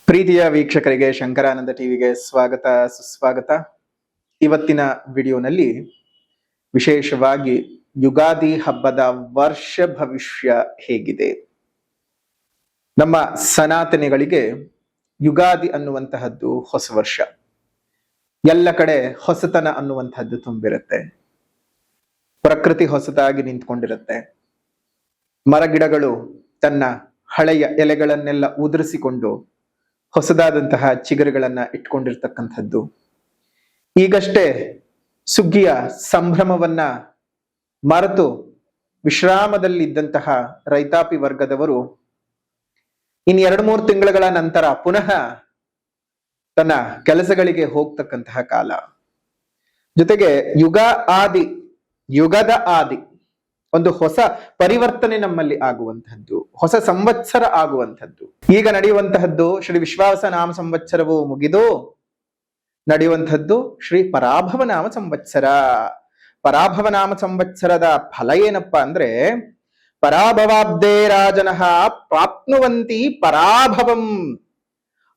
ಪ್ರೀತಿಯ ವೀಕ್ಷಕರಿಗೆ ಶಂಕರಾನಂದ ಟಿವಿಗೆ ಸ್ವಾಗತ ಸುಸ್ವಾಗತ. ಇವತ್ತಿನ ವಿಡಿಯೋನಲ್ಲಿ ವಿಶೇಷವಾಗಿ ಯುಗಾದಿ ಹಬ್ಬದ ವರ್ಷ ಭವಿಷ್ಯ ಹೇಗಿದೆ. ನಮ್ಮ ಸನಾತನಿಗಳಿಗೆ ಯುಗಾದಿ ಅನ್ನುವಂತಹದ್ದು ಹೊಸ ವರ್ಷ. ಎಲ್ಲ ಕಡೆ ಹೊಸತನ ಅನ್ನುವಂತಹದ್ದು ತುಂಬಿರುತ್ತೆ. ಪ್ರಕೃತಿ ಹೊಸತಾಗಿ ನಿಂತ್ಕೊಂಡಿರುತ್ತೆ. ಮರಗಿಡಗಳು ತನ್ನ ಹಳೆಯ ಎಲೆಗಳನ್ನೆಲ್ಲ ಉದುರಿಸಿಕೊಂಡು ಹೊಸದಾದಂತಹ ಚಿಗುರುಗಳನ್ನ ಇಟ್ಕೊಂಡಿರ್ತಕ್ಕಂಥದ್ದು. ಈಗಷ್ಟೇ ಸುಗ್ಗಿಯ ಸಂಭ್ರಮವನ್ನ ಮರೆತು ವಿಶ್ರಾಮದಲ್ಲಿದ್ದಂತಹ ರೈತಾಪಿ ವರ್ಗದವರು ಇನ್ನು 2-3 ತಿಂಗಳ ನಂತರ ಪುನಃ ತನ್ನ ಕೆಲಸಗಳಿಗೆ ಹೋಗ್ತಕ್ಕಂತಹ ಕಾಲ. ಜೊತೆಗೆ ಯುಗದ ಆದಿ ಒಂದು ಹೊಸ ಪರಿವರ್ತನೆ ನಮ್ಮಲ್ಲಿ ಆಗುವಂತಹದ್ದು, ಹೊಸ ಸಂವತ್ಸರ ಆಗುವಂಥದ್ದು. ಈಗ ನಡೆಯುವಂತಹದ್ದು ಶ್ರೀ ವಿಶ್ವಾವಸ ನಾಮ ಸಂವತ್ಸರವು ಮುಗಿದು ನಡೆಯುವಂಥದ್ದು ಶ್ರೀ ಪರಾಭವ ನಾಮ ಸಂವತ್ಸರ. ಪರಾಭವ ನಾಮ ಸಂವತ್ಸರದ ಫಲ ಏನಪ್ಪಾ ಅಂದ್ರೆ, ಪರಾಭವಾಬ್ದೇ ರಾಜನಃ ಪ್ರಾಪ್ನುವಂತಿ ಪರಾಭವಂ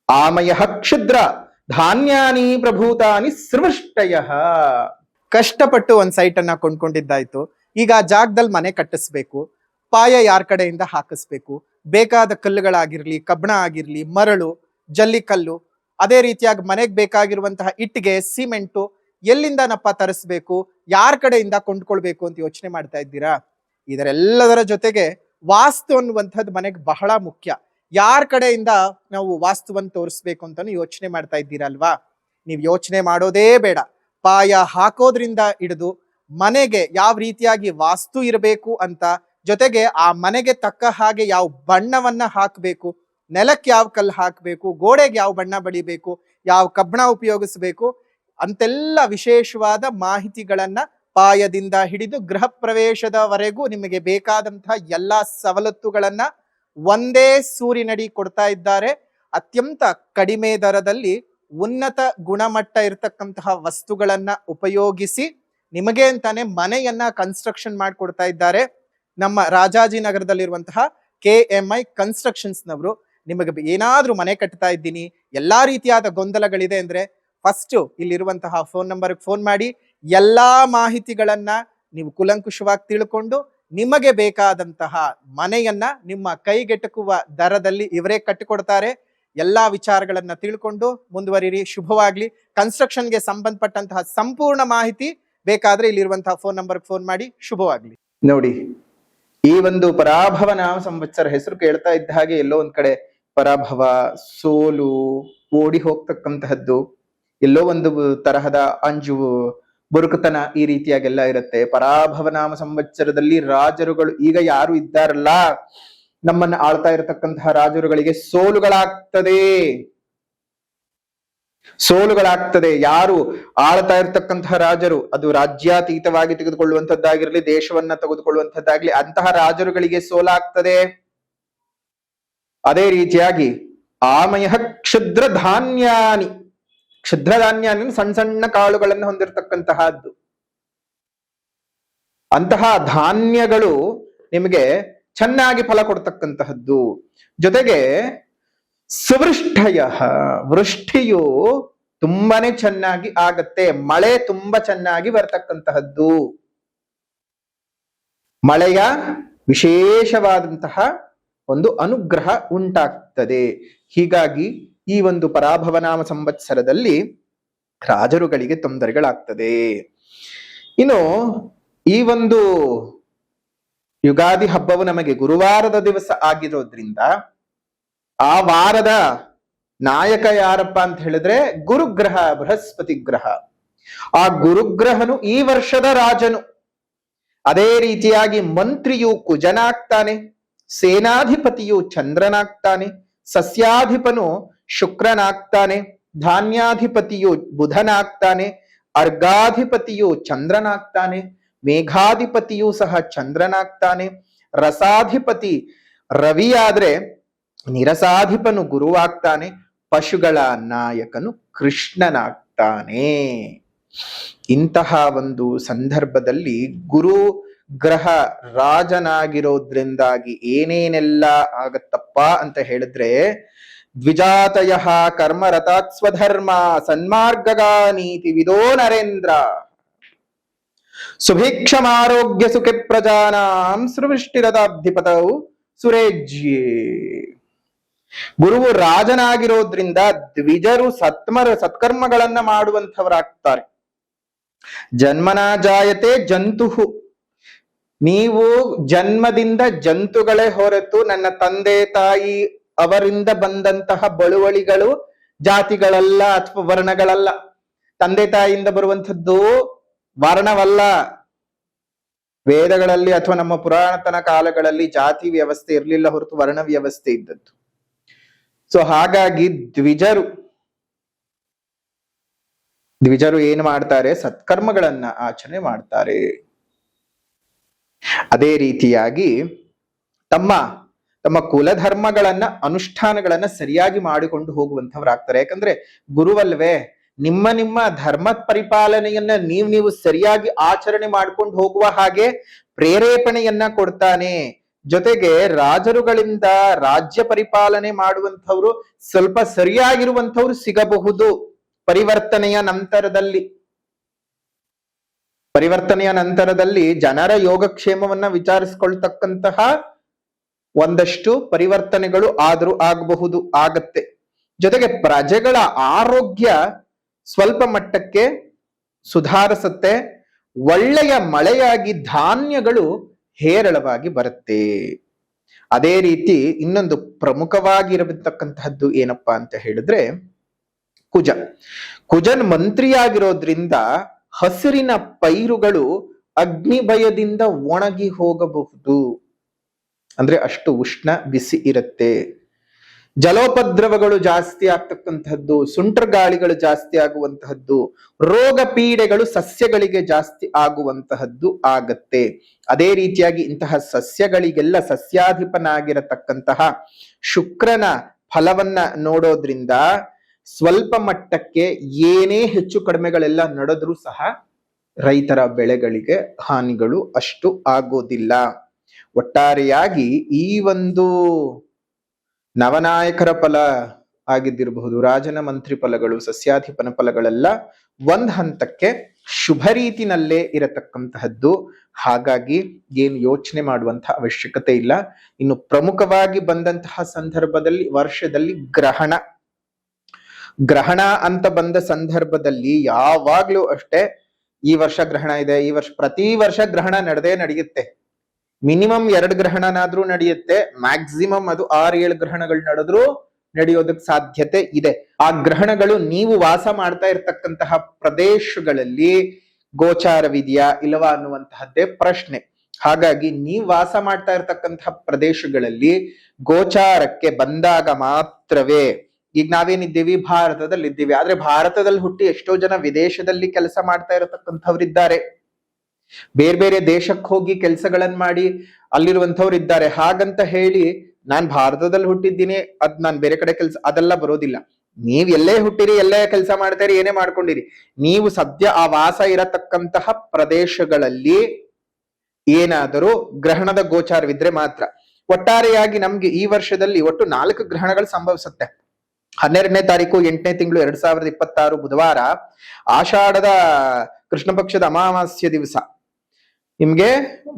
ಆಮಯ ಕ್ಷುದ್ರ ಧಾನ್ಯಾನಿ ಪ್ರಭೂತಾನಿ ಸೃವಷ್ಟಯ. ಕಷ್ಟಪಟ್ಟು ಒಂದ್ ಸೈಟ್ ಅನ್ನ ಕೊಂಡ್ಕೊಂಡಿದ್ದಾಯ್ತು. ಈಗ ಆ ಜಾಗದಲ್ಲಿ ಮನೆ ಕಟ್ಟಿಸ್ಬೇಕು, ಪಾಯ ಯಾರ ಕಡೆಯಿಂದ ಹಾಕಿಸ್ಬೇಕು, ಬೇಕಾದ ಕಲ್ಲುಗಳಾಗಿರ್ಲಿ, ಕಬ್ಬಣ ಆಗಿರ್ಲಿ, ಮರಳು, ಜಲ್ಲಿಕಲ್ಲು, ಅದೇ ರೀತಿಯಾಗಿ ಮನೆಗೆ ಬೇಕಾಗಿರುವಂತಹ ಇಟ್ಟಿಗೆ, ಸಿಮೆಂಟು ಎಲ್ಲಿಂದನಪ್ಪ ತರಿಸ್ಬೇಕು, ಯಾರ ಕಡೆಯಿಂದ ಕೊಂಡ್ಕೊಳ್ಬೇಕು ಅಂತ ಯೋಚನೆ ಮಾಡ್ತಾ ಇದ್ದೀರಾ? ಇದರೆಲ್ಲದರ ಜೊತೆಗೆ ವಾಸ್ತು ಅನ್ನುವಂಥದ್ದು ಮನೆಗೆ ಬಹಳ ಮುಖ್ಯ. ಯಾರ ಕಡೆಯಿಂದ ನಾವು ವಾಸ್ತುವನ್ನು ತೋರಿಸ್ಬೇಕು ಅಂತಾನು ಯೋಚನೆ ಮಾಡ್ತಾ ಇದ್ದೀರಲ್ವಾ? ನೀವು ಯೋಚನೆ ಮಾಡೋದೇ ಬೇಡ. ಪಾಯ ಹಾಕೋದ್ರಿಂದ ಹಿಡಿದು ಮನೆಗೆ ಯಾವ ರೀತಿಯಾಗಿ ವಾಸ್ತು ಇರಬೇಕು ಅಂತ, ಜೊತೆಗೆ ಆ ಮನೆಗೆ ತಕ್ಕ ಹಾಗೆ ಯಾವ ಬಣ್ಣವನ್ನ ಹಾಕಬೇಕು, ನೆಲಕ್ಕೆ ಯಾವ ಕಲ್ಲು ಹಾಕಬೇಕು, ಗೋಡೆಗೆ ಯಾವ ಬಣ್ಣ ಬಡಿಬೇಕು, ಯಾವ ಕಬ್ಬಣ ಉಪಯೋಗಿಸಬೇಕು ಅಂತೆಲ್ಲ ವಿಶೇಷವಾದ ಮಾಹಿತಿಗಳನ್ನ ಪಾಯದಿಂದ ಹಿಡಿದು ಗೃಹ ಪ್ರವೇಶದವರೆಗೂ ನಿಮಗೆ ಬೇಕಾದಂತಹ ಎಲ್ಲಾ ಸವಲತ್ತುಗಳನ್ನ ಒಂದೇ ಸೂರಿನಡಿ ಕೊಡ್ತಾ ಇದ್ದಾರೆ. ಅತ್ಯಂತ ಕಡಿಮೆ ದರದಲ್ಲಿ ಉನ್ನತ ಗುಣಮಟ್ಟ ಇರತಕ್ಕಂತಹ ವಸ್ತುಗಳನ್ನ ಉಪಯೋಗಿಸಿ ನಿಮಗೆ ಅಂತಾನೆ ಮನೆಯನ್ನ ಕನ್ಸ್ಟ್ರಕ್ಷನ್ ಮಾಡಿಕೊಡ್ತಾ ಇದ್ದಾರೆ. ನಮ್ಮ ರಾಜಾಜಿನಗರದಲ್ಲಿರುವಂತಹ KMI ಕನ್ಸ್ಟ್ರಕ್ಷನ್ಸ್ ನವರು ನಿಮಗೆ ಏನಾದ್ರೂ ಮನೆ ಕಟ್ತಾ ಇದ್ದೀನಿ, ಎಲ್ಲಾ ರೀತಿಯಾದ ಗೊಂದಲಗಳಿದೆ ಅಂದ್ರೆ ಫಸ್ಟ್ ಇಲ್ಲಿರುವಂತಹ ಫೋನ್ ನಂಬರ್ಗೆ ಫೋನ್ ಮಾಡಿ ಎಲ್ಲಾ ಮಾಹಿತಿಗಳನ್ನ ನೀವು ಕುಲಂಕುಷವಾಗಿ ತಿಳ್ಕೊಂಡು ನಿಮಗೆ ಬೇಕಾದಂತಹ ಮನೆಯನ್ನ ನಿಮ್ಮ ಕೈಗೆಟಕುವ ದರದಲ್ಲಿ ಇವರೇ ಕಟ್ಟಿಕೊಡ್ತಾರೆ. ಎಲ್ಲಾ ವಿಚಾರಗಳನ್ನ ತಿಳ್ಕೊಂಡು ಮುಂದುವರಿರಿ. ಶುಭವಾಗ್ಲಿ. ಕನ್ಸ್ಟ್ರಕ್ಷನ್ಗೆ ಸಂಬಂಧಪಟ್ಟಂತಹ ಸಂಪೂರ್ಣ ಮಾಹಿತಿ ಬೇಕಾದ್ರೆ ಇಲ್ಲಿರುವಂತಹ ಫೋನ್ ನಂಬರ್ಗೆ ಫೋನ್ ಮಾಡಿ. ಶುಭವಾಗ್ಲಿ. ನೋಡಿ, ಈ ಒಂದು ಪರಾಭವ ನಾಮ ಸಂವತ್ಸರ ಹೆಸರು ಕೇಳ್ತಾ ಇದ್ದ ಹಾಗೆ ಎಲ್ಲೋ ಒಂದ್ ಕಡೆ ಪರಾಭವ, ಸೋಲು, ಓಡಿ ಹೋಗ್ತಕ್ಕಂತಹದ್ದು, ಎಲ್ಲೋ ಒಂದು ತರಹದ ಅಂಜು, ಬುರುಕುತನ ಈ ರೀತಿಯಾಗೆಲ್ಲ ಇರುತ್ತೆ. ಪರಾಭವ ನಾಮ ಸಂವತ್ಸರದಲ್ಲಿ ರಾಜರುಗಳು ಈಗ ಯಾರು ಇದ್ದಾರಲ್ಲ, ನಮ್ಮನ್ನ ಆಳ್ತಾ ಇರತಕ್ಕಂತಹ ರಾಜರುಗಳಿಗೆ ಸೋಲುಗಳಾಗ್ತದೆ. ಯಾರು ಆಳ್ತಾ ಇರ್ತಕ್ಕಂತಹ ರಾಜರು, ಅದು ರಾಜ್ಯಾತೀತವಾಗಿ ತೆಗೆದುಕೊಳ್ಳುವಂತದ್ದಾಗಿರ್ಲಿ, ದೇಶವನ್ನ ತೆಗೆದುಕೊಳ್ಳುವಂತದ್ದಾಗ್ಲಿ, ಅಂತಹ ರಾಜರುಗಳಿಗೆ ಸೋಲಾಗ್ತದೆ. ಅದೇ ರೀತಿಯಾಗಿ ಆಮಯ ಕ್ಷುದ್ರ ಧಾನ್ಯಾನಿ ಸಣ್ಣ ಸಣ್ಣ ಕಾಳುಗಳನ್ನು ಹೊಂದಿರತಕ್ಕಂತಹದ್ದು, ಅಂತಹ ಧಾನ್ಯಗಳು ನಿಮಗೆ ಚೆನ್ನಾಗಿ ಫಲ ಕೊಡ್ತಕ್ಕಂತಹದ್ದು. ಜೊತೆಗೆ ಸುವೃಷ್ಟಯ, ವೃಷ್ಟಿಯು ತುಂಬಾನೇ ಚೆನ್ನಾಗಿ ಆಗತ್ತೆ. ಮಳೆ ತುಂಬಾ ಚೆನ್ನಾಗಿ ಬರ್ತಕ್ಕಂತಹದ್ದು, ಮಳೆಯ ವಿಶೇಷವಾದಂತಹ ಒಂದು ಅನುಗ್ರಹ ಉಂಟಾಗ್ತದೆ. ಹೀಗಾಗಿ ಈ ಒಂದು ಪರಾಭವನಾಮ ಸಂವತ್ಸರದಲ್ಲಿ ರಾಜರುಗಳಿಗೆ ತೊಂದರೆಗಳಾಗ್ತದೆ. ಇನ್ನು ಈ ಒಂದು ಯುಗಾದಿ ಹಬ್ಬವು ನಮಗೆ ಗುರುವಾರದ ದಿವಸ ಆಗಿರೋದ್ರಿಂದ ಆ ವಾರದ ನಾಯಕ ಯಾರಪ್ಪ ಅಂತ ಹೇಳಿದ್ರೆ ಗುರುಗ್ರಹ, ಬೃಹಸ್ಪತಿ ಗ್ರಹ. ಆ ಗುರುಗ್ರಹನು ಈ ವರ್ಷದ ರಾಜನು. ಅದೇ ರೀತಿಯಾಗಿ ಮಂತ್ರಿಯು ಕುಜನಾಗ್ತಾನೆ, ಸೇನಾಧಿಪತಿಯು ಚಂದ್ರನಾಗ್ತಾನೆ, ಸಸ್ಯಾಧಿಪನು ಶುಕ್ರನಾಗ್ತಾನೆ, ಧಾನ್ಯಾಧಿಪತಿಯು ಬುಧನಾಗ್ತಾನೆ, ಅರ್ಘಾಧಿಪತಿಯು ಚಂದ್ರನಾಗ್ತಾನೆ, ಮೇಘಾಧಿಪತಿಯು ಸಹ ಚಂದ್ರನಾಗ್ತಾನೆ, ರಸಾಧಿಪತಿ ರವಿಯಾದ್ರೆ ನಿರಸಾಧಿಪನು ಗುರುವಾಗ್ತಾನೆ, ಪಶುಗಳ ನಾಯಕನು ಕೃಷ್ಣನಾಗ್ತಾನೆ. ಇಂತಹ ಒಂದು ಸಂದರ್ಭದಲ್ಲಿ ಗುರು ಗ್ರಹ ರಾಜನಾಗಿರೋದ್ರಿಂದಾಗಿ ಏನೇನೆಲ್ಲ ಆಗತ್ತಪ್ಪ ಅಂತ ಹೇಳಿದ್ರೆ, ದ್ವಿಜಾತಯ ಕರ್ಮರತಾತ್ ಸ್ವಧರ್ಮ ಸನ್ಮಾರ್ಗಗಾನೀತಿ ವಿದೋ ನರೇಂದ್ರ ಸುಭಿಕ್ಷಮಾರೋಗ್ಯ ಸುಖೆ ಪ್ರಜಾನಾಂ ಸೃಷ್ಟಿರದಾಧಿಪತೌ ಸುರೇಜ್ಯೇ. ಗುರುವು ರಾಜನಾಗಿರೋದ್ರಿಂದ ದ್ವಿಜರು ಸತ್ಕರ್ಮಗಳನ್ನ ಮಾಡುವಂಥವರಾಗ್ತಾರೆ. ಜನ್ಮನ ಜಾಯತೆ ಜಂತುಹು, ನೀವು ಜನ್ಮದಿಂದ ಜಂತುಗಳೇ ಹೊರತು ನನ್ನ ತಂದೆ ತಾಯಿ ಅವರಿಂದ ಬಂದಂತಹ ಬಳುವಳಿಗಳು ಜಾತಿಗಳಲ್ಲ ಅಥವಾ ವರ್ಣಗಳಲ್ಲ. ತಂದೆ ತಾಯಿಯಿಂದ ಬರುವಂಥದ್ದು ವರ್ಣವಲ್ಲ. ವೇದಗಳಲ್ಲಿ ಅಥವಾ ನಮ್ಮ ಪುರಾತನ ಕಾಲಗಳಲ್ಲಿ ಜಾತಿ ವ್ಯವಸ್ಥೆ ಇರಲಿಲ್ಲ ಹೊರತು ವರ್ಣ ವ್ಯವಸ್ಥೆ ಇದ್ದದ್ದು. ಸೊ ಹಾಗಾಗಿ ದ್ವಿಜರು ಏನು ಮಾಡ್ತಾರೆ? ಸತ್ಕರ್ಮಗಳನ್ನ ಆಚರಣೆ ಮಾಡ್ತಾರೆ. ಅದೇ ರೀತಿಯಾಗಿ ತಮ್ಮ ಕುಲಧರ್ಮಗಳನ್ನ ಅನುಷ್ಠಾನಗಳನ್ನ ಸರಿಯಾಗಿ ಮಾಡಿಕೊಂಡು ಹೋಗುವಂಥವ್ರಾಗ್ತಾರೆ. ಯಾಕಂದ್ರೆ ಗುರುವಲ್ವೇ, ನಿಮ್ಮ ಧರ್ಮ ಪರಿಪಾಲನೆಯನ್ನ ನೀವು ಸರಿಯಾಗಿ ಆಚರಣೆ ಮಾಡ್ಕೊಂಡು ಹೋಗುವ ಹಾಗೆ ಪ್ರೇರೇಪಣೆಯನ್ನ ಕೊಡ್ತಾನೆ. ಜೊತೆಗೆ ರಾಜರುಗಳಿಂದ ರಾಜ್ಯ ಪರಿಪಾಲನೆ ಮಾಡುವಂಥವ್ರು ಸ್ವಲ್ಪ ಸರಿಯಾಗಿರುವಂಥವ್ರು ಸಿಗಬಹುದು ಪರಿವರ್ತನೆಯ ನಂತರದಲ್ಲಿ ಜನರ ಯೋಗಕ್ಷೇಮವನ್ನ ವಿಚಾರಿಸ್ಕೊಳ್ತಕ್ಕಂತಹ ಒಂದಷ್ಟು ಪರಿವರ್ತನೆಗಳು ಆದ್ರೂ ಆಗತ್ತೆ. ಜೊತೆಗೆ ಪ್ರಜೆಗಳ ಆರೋಗ್ಯ ಸ್ವಲ್ಪ ಮಟ್ಟಕ್ಕೆ ಸುಧಾರಿಸುತ್ತೆ. ಒಳ್ಳೆಯ ಮಳೆಯಾಗಿ ಧಾನ್ಯಗಳು ಹೇರಳವಾಗಿ ಬರುತ್ತೆ. ಅದೇ ರೀತಿ ಇನ್ನೊಂದು ಪ್ರಮುಖವಾಗಿರತಕ್ಕಂತಹದ್ದು ಏನಪ್ಪಾ ಅಂತ ಹೇಳಿದ್ರೆ, ಕುಜನ್ ಮಂತ್ರಿಯಾಗಿರೋದ್ರಿಂದ ಹಸಿರಿನ ಪೈರುಗಳು ಅಗ್ನಿ ಭಯದಿಂದ ಒಣಗಿ ಹೋಗಬಹುದು. ಅಂದ್ರೆ ಅಷ್ಟು ಉಷ್ಣ ಬಿಸಿ ಇರುತ್ತೆ. ಜಲೋಪದ್ರವಗಳು ಜಾಸ್ತಿ ಆಗ್ತಕ್ಕಂತಹದ್ದು, ಸುಂಟರ್ ಗಾಳಿಗಳು ಜಾಸ್ತಿ ಆಗುವಂತಹದ್ದು, ರೋಗ ಪೀಡೆಗಳು ಸಸ್ಯಗಳಿಗೆ ಜಾಸ್ತಿ ಆಗುವಂತಹದ್ದು ಆಗತ್ತೆ. ಅದೇ ರೀತಿಯಾಗಿ ಇಂತಹ ಸಸ್ಯಗಳಿಗೆಲ್ಲ ಸಸ್ಯಾಧಿಪನಾಗಿರತಕ್ಕಂತಹ ಶುಕ್ರನ ಫಲವನ್ನ ನೋಡೋದ್ರಿಂದ ಸ್ವಲ್ಪ ಮಟ್ಟಕ್ಕೆ ಏನೇ ಹೆಚ್ಚು ಕಡಿಮೆಗಳೆಲ್ಲ ನಡೆದ್ರೂ ಸಹ ರೈತರ ಬೆಳೆಗಳಿಗೆ ಹಾನಿಗಳು ಅಷ್ಟು ಆಗೋದಿಲ್ಲ. ಒಟ್ಟಾರೆಯಾಗಿ ಈ ಒಂದು ನವನಾಯಕರ ಫಲ ಆಗಿದ್ದಿರಬಹುದು, ರಾಜನ ಮಂತ್ರಿ ಫಲಗಳು, ಸಸ್ಯಾಧಿಪನ ಫಲಗಳೆಲ್ಲ ಒಂದ್ ಹಂತಕ್ಕೆ ಶುಭ ರೀತಿನಲ್ಲೇ ಇರತಕ್ಕಂತಹದ್ದು. ಹಾಗಾಗಿ ಏನು ಯೋಚನೆ ಮಾಡುವಂತಹ ಅವಶ್ಯಕತೆ ಇಲ್ಲ. ಇನ್ನು ಪ್ರಮುಖವಾಗಿ ಬಂದಂತಹ ಸಂದರ್ಭದಲ್ಲಿ ವರ್ಷದಲ್ಲಿ ಗ್ರಹಣ ಅಂತ ಬಂದ ಸಂದರ್ಭದಲ್ಲಿ ಯಾವಾಗ್ಲೂ ಅಷ್ಟೇ, ಈ ವರ್ಷ ಗ್ರಹಣ ಇದೆ, ಪ್ರತಿ ವರ್ಷ ಗ್ರಹಣ ನಡೆಯುತ್ತೆ. ಮಿನಿಮಮ್ 2 ಗ್ರಹಣನಾದ್ರೂ ನಡೆಯುತ್ತೆ. ಮ್ಯಾಕ್ಸಿಮಮ್ ಅದು 6-7 ಗ್ರಹಣಗಳು ನಡೆಯೋದಕ್ಕೆ ಸಾಧ್ಯತೆ ಇದೆ. ಆ ಗ್ರಹಣಗಳು ನೀವು ವಾಸ ಮಾಡ್ತಾ ಇರ್ತಕ್ಕಂತಹ ಪ್ರದೇಶಗಳಲ್ಲಿ ಗೋಚಾರವಿದೆಯಾ ಇಲ್ಲವಾ ಅನ್ನುವಂತಹದ್ದೇ ಪ್ರಶ್ನೆ. ಹಾಗಾಗಿ ನೀವು ವಾಸ ಮಾಡ್ತಾ ಇರ್ತಕ್ಕಂತಹ ಪ್ರದೇಶಗಳಲ್ಲಿ ಗೋಚಾರಕ್ಕೆ ಬಂದಾಗ ಮಾತ್ರವೇ, ಈಗ ನಾವೇನಿದ್ದೀವಿ ಭಾರತದಲ್ಲಿ ಇದ್ದೀವಿ, ಆದ್ರೆ ಭಾರತದಲ್ಲಿ ಹುಟ್ಟಿ ಎಷ್ಟೋ ಜನ ವಿದೇಶದಲ್ಲಿ ಕೆಲಸ ಮಾಡ್ತಾ ಇರತಕ್ಕಂಥವ್ರಿದ್ದಾರೆ, ಬೇರೆ ಬೇರೆ ದೇಶಕ್ಕೆ ಹೋಗಿ ಕೆಲಸಗಳನ್ನ ಮಾಡಿ ಅಲ್ಲಿರುವಂಥವ್ರು ಇದ್ದಾರೆ. ಹಾಗಂತ ಹೇಳಿ ನಾನ್ ಭಾರತದಲ್ಲಿ ಹುಟ್ಟಿದ್ದೀನಿ, ನಾನ್ ಬೇರೆ ಕಡೆ ಕೆಲಸ, ಅದೆಲ್ಲ ಬರೋದಿಲ್ಲ. ನೀವ್ ಎಲ್ಲೇ ಹುಟ್ಟಿರಿ, ಎಲ್ಲೇ ಕೆಲಸ ಮಾಡ್ತೀರಿ, ಏನೇ ಮಾಡ್ಕೊಂಡಿರಿ, ನೀವು ಸದ್ಯ ಆ ವಾಸ ಇರತಕ್ಕಂತಹ ಪ್ರದೇಶಗಳಲ್ಲಿ ಏನಾದರೂ ಗ್ರಹಣದ ಗೋಚಾರವಿದ್ರೆ ಮಾತ್ರ. ಒಟ್ಟಾರೆಯಾಗಿ ನಮ್ಗೆ ಈ ವರ್ಷದಲ್ಲಿ ಒಟ್ಟು 4 ಗ್ರಹಣಗಳು ಸಂಭವಿಸುತ್ತೆ. 12ನೇ ತಾರೀಕು 8ನೇ ತಿಂಗಳು 2026 ಬುಧವಾರ, ಆಷಾಢದ ಕೃಷ್ಣ ಪಕ್ಷದ ಅಮಾವಾಸ್ಯ ದಿವಸ ನಿಮ್ಗೆ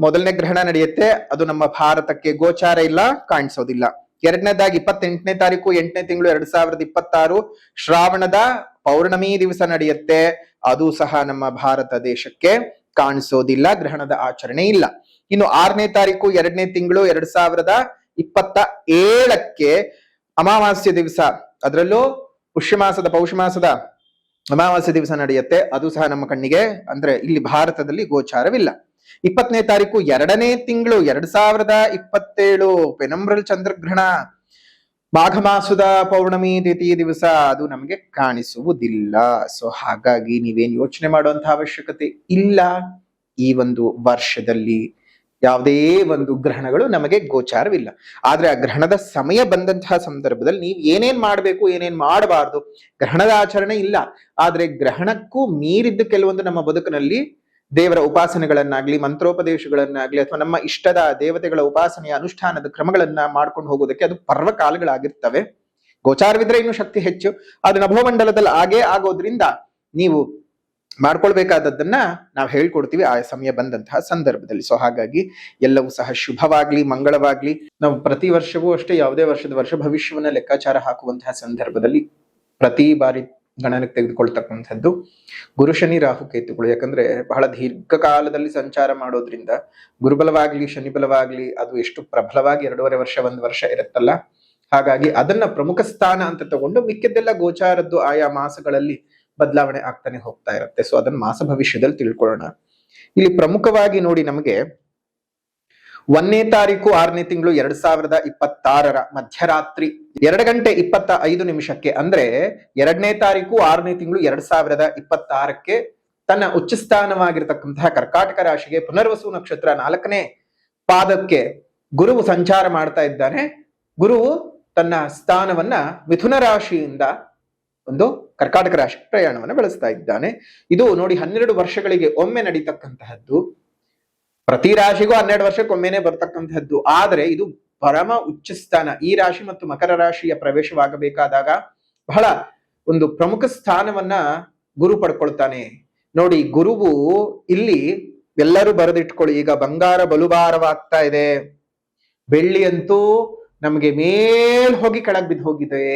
ಮೊದಲನೇ ಗ್ರಹಣ ನಡೆಯುತ್ತೆ. ಅದು ನಮ್ಮ ಭಾರತಕ್ಕೆ ಗೋಚಾರ ಇಲ್ಲ, ಕಾಣಿಸೋದಿಲ್ಲ. 2ನೇದಾಗಿ 28ನೇ ತಾರೀಕು 8ನೇ ತಿಂಗಳು 2026 ಶ್ರಾವಣದ ಪೌರ್ಣಮಿ ದಿವಸ ನಡೆಯುತ್ತೆ. ಅದು ಸಹ ನಮ್ಮ ಭಾರತ ದೇಶಕ್ಕೆ ಕಾಣಿಸೋದಿಲ್ಲ, ಗ್ರಹಣದ ಆಚರಣೆ ಇಲ್ಲ. ಇನ್ನು 6ನೇ ತಾರೀಕು 2ನೇ ತಿಂಗಳು 2027 ಅಮಾವಾಸ್ಯ ದಿವಸ, ಅದರಲ್ಲೂ ಪೌಷ ಮಾಸದ ಅಮಾವಾಸ್ಯ ದಿವಸ ನಡೆಯುತ್ತೆ. ಅದು ಸಹ ನಮ್ಮ ಕಣ್ಣಿಗೆ, ಅಂದ್ರೆ ಇಲ್ಲಿ ಭಾರತದಲ್ಲಿ ಗೋಚಾರವಿಲ್ಲ. 20ನೇ ತಾರೀಕು 2ನೇ ತಿಂಗಳು 2027 ಪೆನಂಬ್ರಲ್ ಚಂದ್ರಗ್ರಹಣ, ಮಾಘ ಮಾಸದ ಪೌರ್ಣಮಿ ದ್ವಿತೀಯ ದಿವಸ, ಅದು ನಮಗೆ ಕಾಣಿಸುವುದಿಲ್ಲ. ಸೊ ಹಾಗಾಗಿ ನೀವೇನ್ ಯೋಚನೆ ಮಾಡುವಂತಹ ಅವಶ್ಯಕತೆ ಇಲ್ಲ. ಈ ಒಂದು ವರ್ಷದಲ್ಲಿ ಯಾವುದೇ ಒಂದು ಗ್ರಹಣಗಳು ನಮಗೆ ಗೋಚಾರವಿಲ್ಲ. ಆದ್ರೆ ಆ ಗ್ರಹಣದ ಸಮಯ ಬಂದಂತಹ ಸಂದರ್ಭದಲ್ಲಿ ನೀವು ಏನೇನ್ ಮಾಡ್ಬೇಕು, ಏನೇನ್ ಮಾಡಬಾರ್ದು, ಗ್ರಹಣದ ಆಚರಣೆ ಇಲ್ಲ, ಆದ್ರೆ ಗ್ರಹಣಕ್ಕೂ ಮೀರಿದ್ದು ಕೆಲವೊಂದು ನಮ್ಮ ಬದುಕಿನಲ್ಲಿ ದೇವರ ಉಪಾಸನೆಗಳನ್ನಾಗ್ಲಿ, ಮಂತ್ರೋಪದೇಶಗಳನ್ನಾಗ್ಲಿ, ಅಥವಾ ನಮ್ಮ ಇಷ್ಟದ ದೇವತೆಗಳ ಉಪಾಸನೆಯ ಅನುಷ್ಠಾನದ ಕ್ರಮಗಳನ್ನ ಮಾಡ್ಕೊಂಡು ಹೋಗೋದಕ್ಕೆ ಅದು ಪರ್ವಕಾಲಗಳಾಗಿರ್ತವೆ. ಗೋಚಾರವಿದ್ರೆ ಇನ್ನು ಶಕ್ತಿ ಹೆಚ್ಚು. ಅದು ನಭೋಮಂಡಲದಲ್ಲಿ ಆಗೇ ಆಗೋದ್ರಿಂದ ನೀವು ಮಾಡ್ಕೊಳ್ಬೇಕಾದದ್ದನ್ನ ನಾವು ಹೇಳ್ಕೊಡ್ತೀವಿ ಆ ಸಮಯ ಬಂದಂತಹ ಸಂದರ್ಭದಲ್ಲಿ. ಸೊ ಹಾಗಾಗಿ ಎಲ್ಲವೂ ಸಹ ಶುಭವಾಗ್ಲಿ, ಮಂಗಳವಾಗ್ಲಿ. ನಾವು ಪ್ರತಿ ವರ್ಷವೂ ಅಷ್ಟೇ ಯಾವುದೇ ವರ್ಷ ಭವಿಷ್ಯವನ್ನ ಲೆಕ್ಕಾಚಾರ ಹಾಕುವಂತಹ ಸಂದರ್ಭದಲ್ಲಿ ಪ್ರತಿ ಬಾರಿ ಗಣನೆಗೆ ತೆಗೆದುಕೊಳ್ತಕ್ಕಂಥದ್ದು ಗುರು ಶನಿ ರಾಹು ಕೇತುಗಳು. ಯಾಕಂದ್ರೆ ಬಹಳ ದೀರ್ಘಕಾಲದಲ್ಲಿ ಸಂಚಾರ ಮಾಡೋದ್ರಿಂದ ಗುರುಬಲವಾಗ್ಲಿ ಶನಿ ಬಲವಾಗ್ಲಿ ಅದು ಎಷ್ಟು ಪ್ರಬಲವಾಗಿ 2.5 ವರ್ಷ 1 ವರ್ಷ ಇರುತ್ತಲ್ಲ, ಹಾಗಾಗಿ ಅದನ್ನ ಪ್ರಮುಖ ಸ್ಥಾನ ಅಂತ ತಗೊಂಡು ಮಿಕ್ಕಿದ್ದೆಲ್ಲ ಗೋಚಾರದ್ದು ಆಯಾ ಮಾಸಗಳಲ್ಲಿ ಬದಲಾವಣೆ ಆಗ್ತಾನೆ ಹೋಗ್ತಾ ಇರುತ್ತೆ. ಸೊ ಅದನ್ನ ಮಾಸ ಭವಿಷ್ಯದಲ್ಲಿ ತಿಳ್ಕೊಳ್ಳೋಣ. ಇಲ್ಲಿ ಪ್ರಮುಖವಾಗಿ ನೋಡಿ, ನಮಗೆ 1ನೇ ತಾರೀಕು 6ನೇ ತಿಂಗಳು 2026 ಮಧ್ಯರಾತ್ರಿ 2:25 ಅಂದ್ರೆ 2ನೇ ತಾರೀಕು 6ನೇ ತಿಂಗಳು 2026 ತನ್ನ ಉಚ್ಚ ಸ್ಥಾನವಾಗಿರ್ತಕ್ಕಂತಹ ಕರ್ಕಾಟಕ ರಾಶಿಗೆ ಪುನರ್ವಸು ನಕ್ಷತ್ರ 4ನೇ ಪಾದಕ್ಕೆ ಗುರುವು ಸಂಚಾರ ಮಾಡ್ತಾ ಇದ್ದಾನೆ. ಗುರುವು ತನ್ನ ಸ್ಥಾನವನ್ನ ಮಿಥುನ ರಾಶಿಯಿಂದ ಒಂದು ಕರ್ಕಾಟಕ ರಾಶಿ ಪ್ರಯಾಣವನ್ನು ಬೆಳೆಸ್ತಾ ಇದ್ದಾನೆ. ಇದು ನೋಡಿ 12 ವರ್ಷಗಳಿಗೆ ಒಮ್ಮೆ ನಡೀತಕ್ಕಂತಹದ್ದು. ಪ್ರತಿ ರಾಶಿಗೂ 12 ವರ್ಷಕ್ಕೊಮ್ಮೆನೆ ಬರ್ತಕ್ಕಂತಹದ್ದು. ಆದ್ರೆ ಇದು ಪರಮ ಉಚ್ಚ ಸ್ಥಾನ. ಈ ರಾಶಿ ಮತ್ತು ಮಕರ ರಾಶಿಯ ಪ್ರವೇಶವಾಗಬೇಕಾದಾಗ ಬಹಳ ಒಂದು ಪ್ರಮುಖ ಸ್ಥಾನವನ್ನ ಗುರು ಪಡ್ಕೊಳ್ತಾನೆ. ನೋಡಿ, ಗುರುವು ಇಲ್ಲಿ ಎಲ್ಲರೂ ಬರೆದಿಟ್ಕೊಳ್ಳಿ, ಈಗ ಬಂಗಾರ ಬಲುಭಾರವಾಗ್ತಾ ಇದೆ, ಬೆಳ್ಳಿ ಅಂತೂ ನಮಗೆ ಮೇಲ್ ಹೋಗಿ ಕೆಳಗ್ ಬಿದ್ದು ಹೋಗಿದೆ.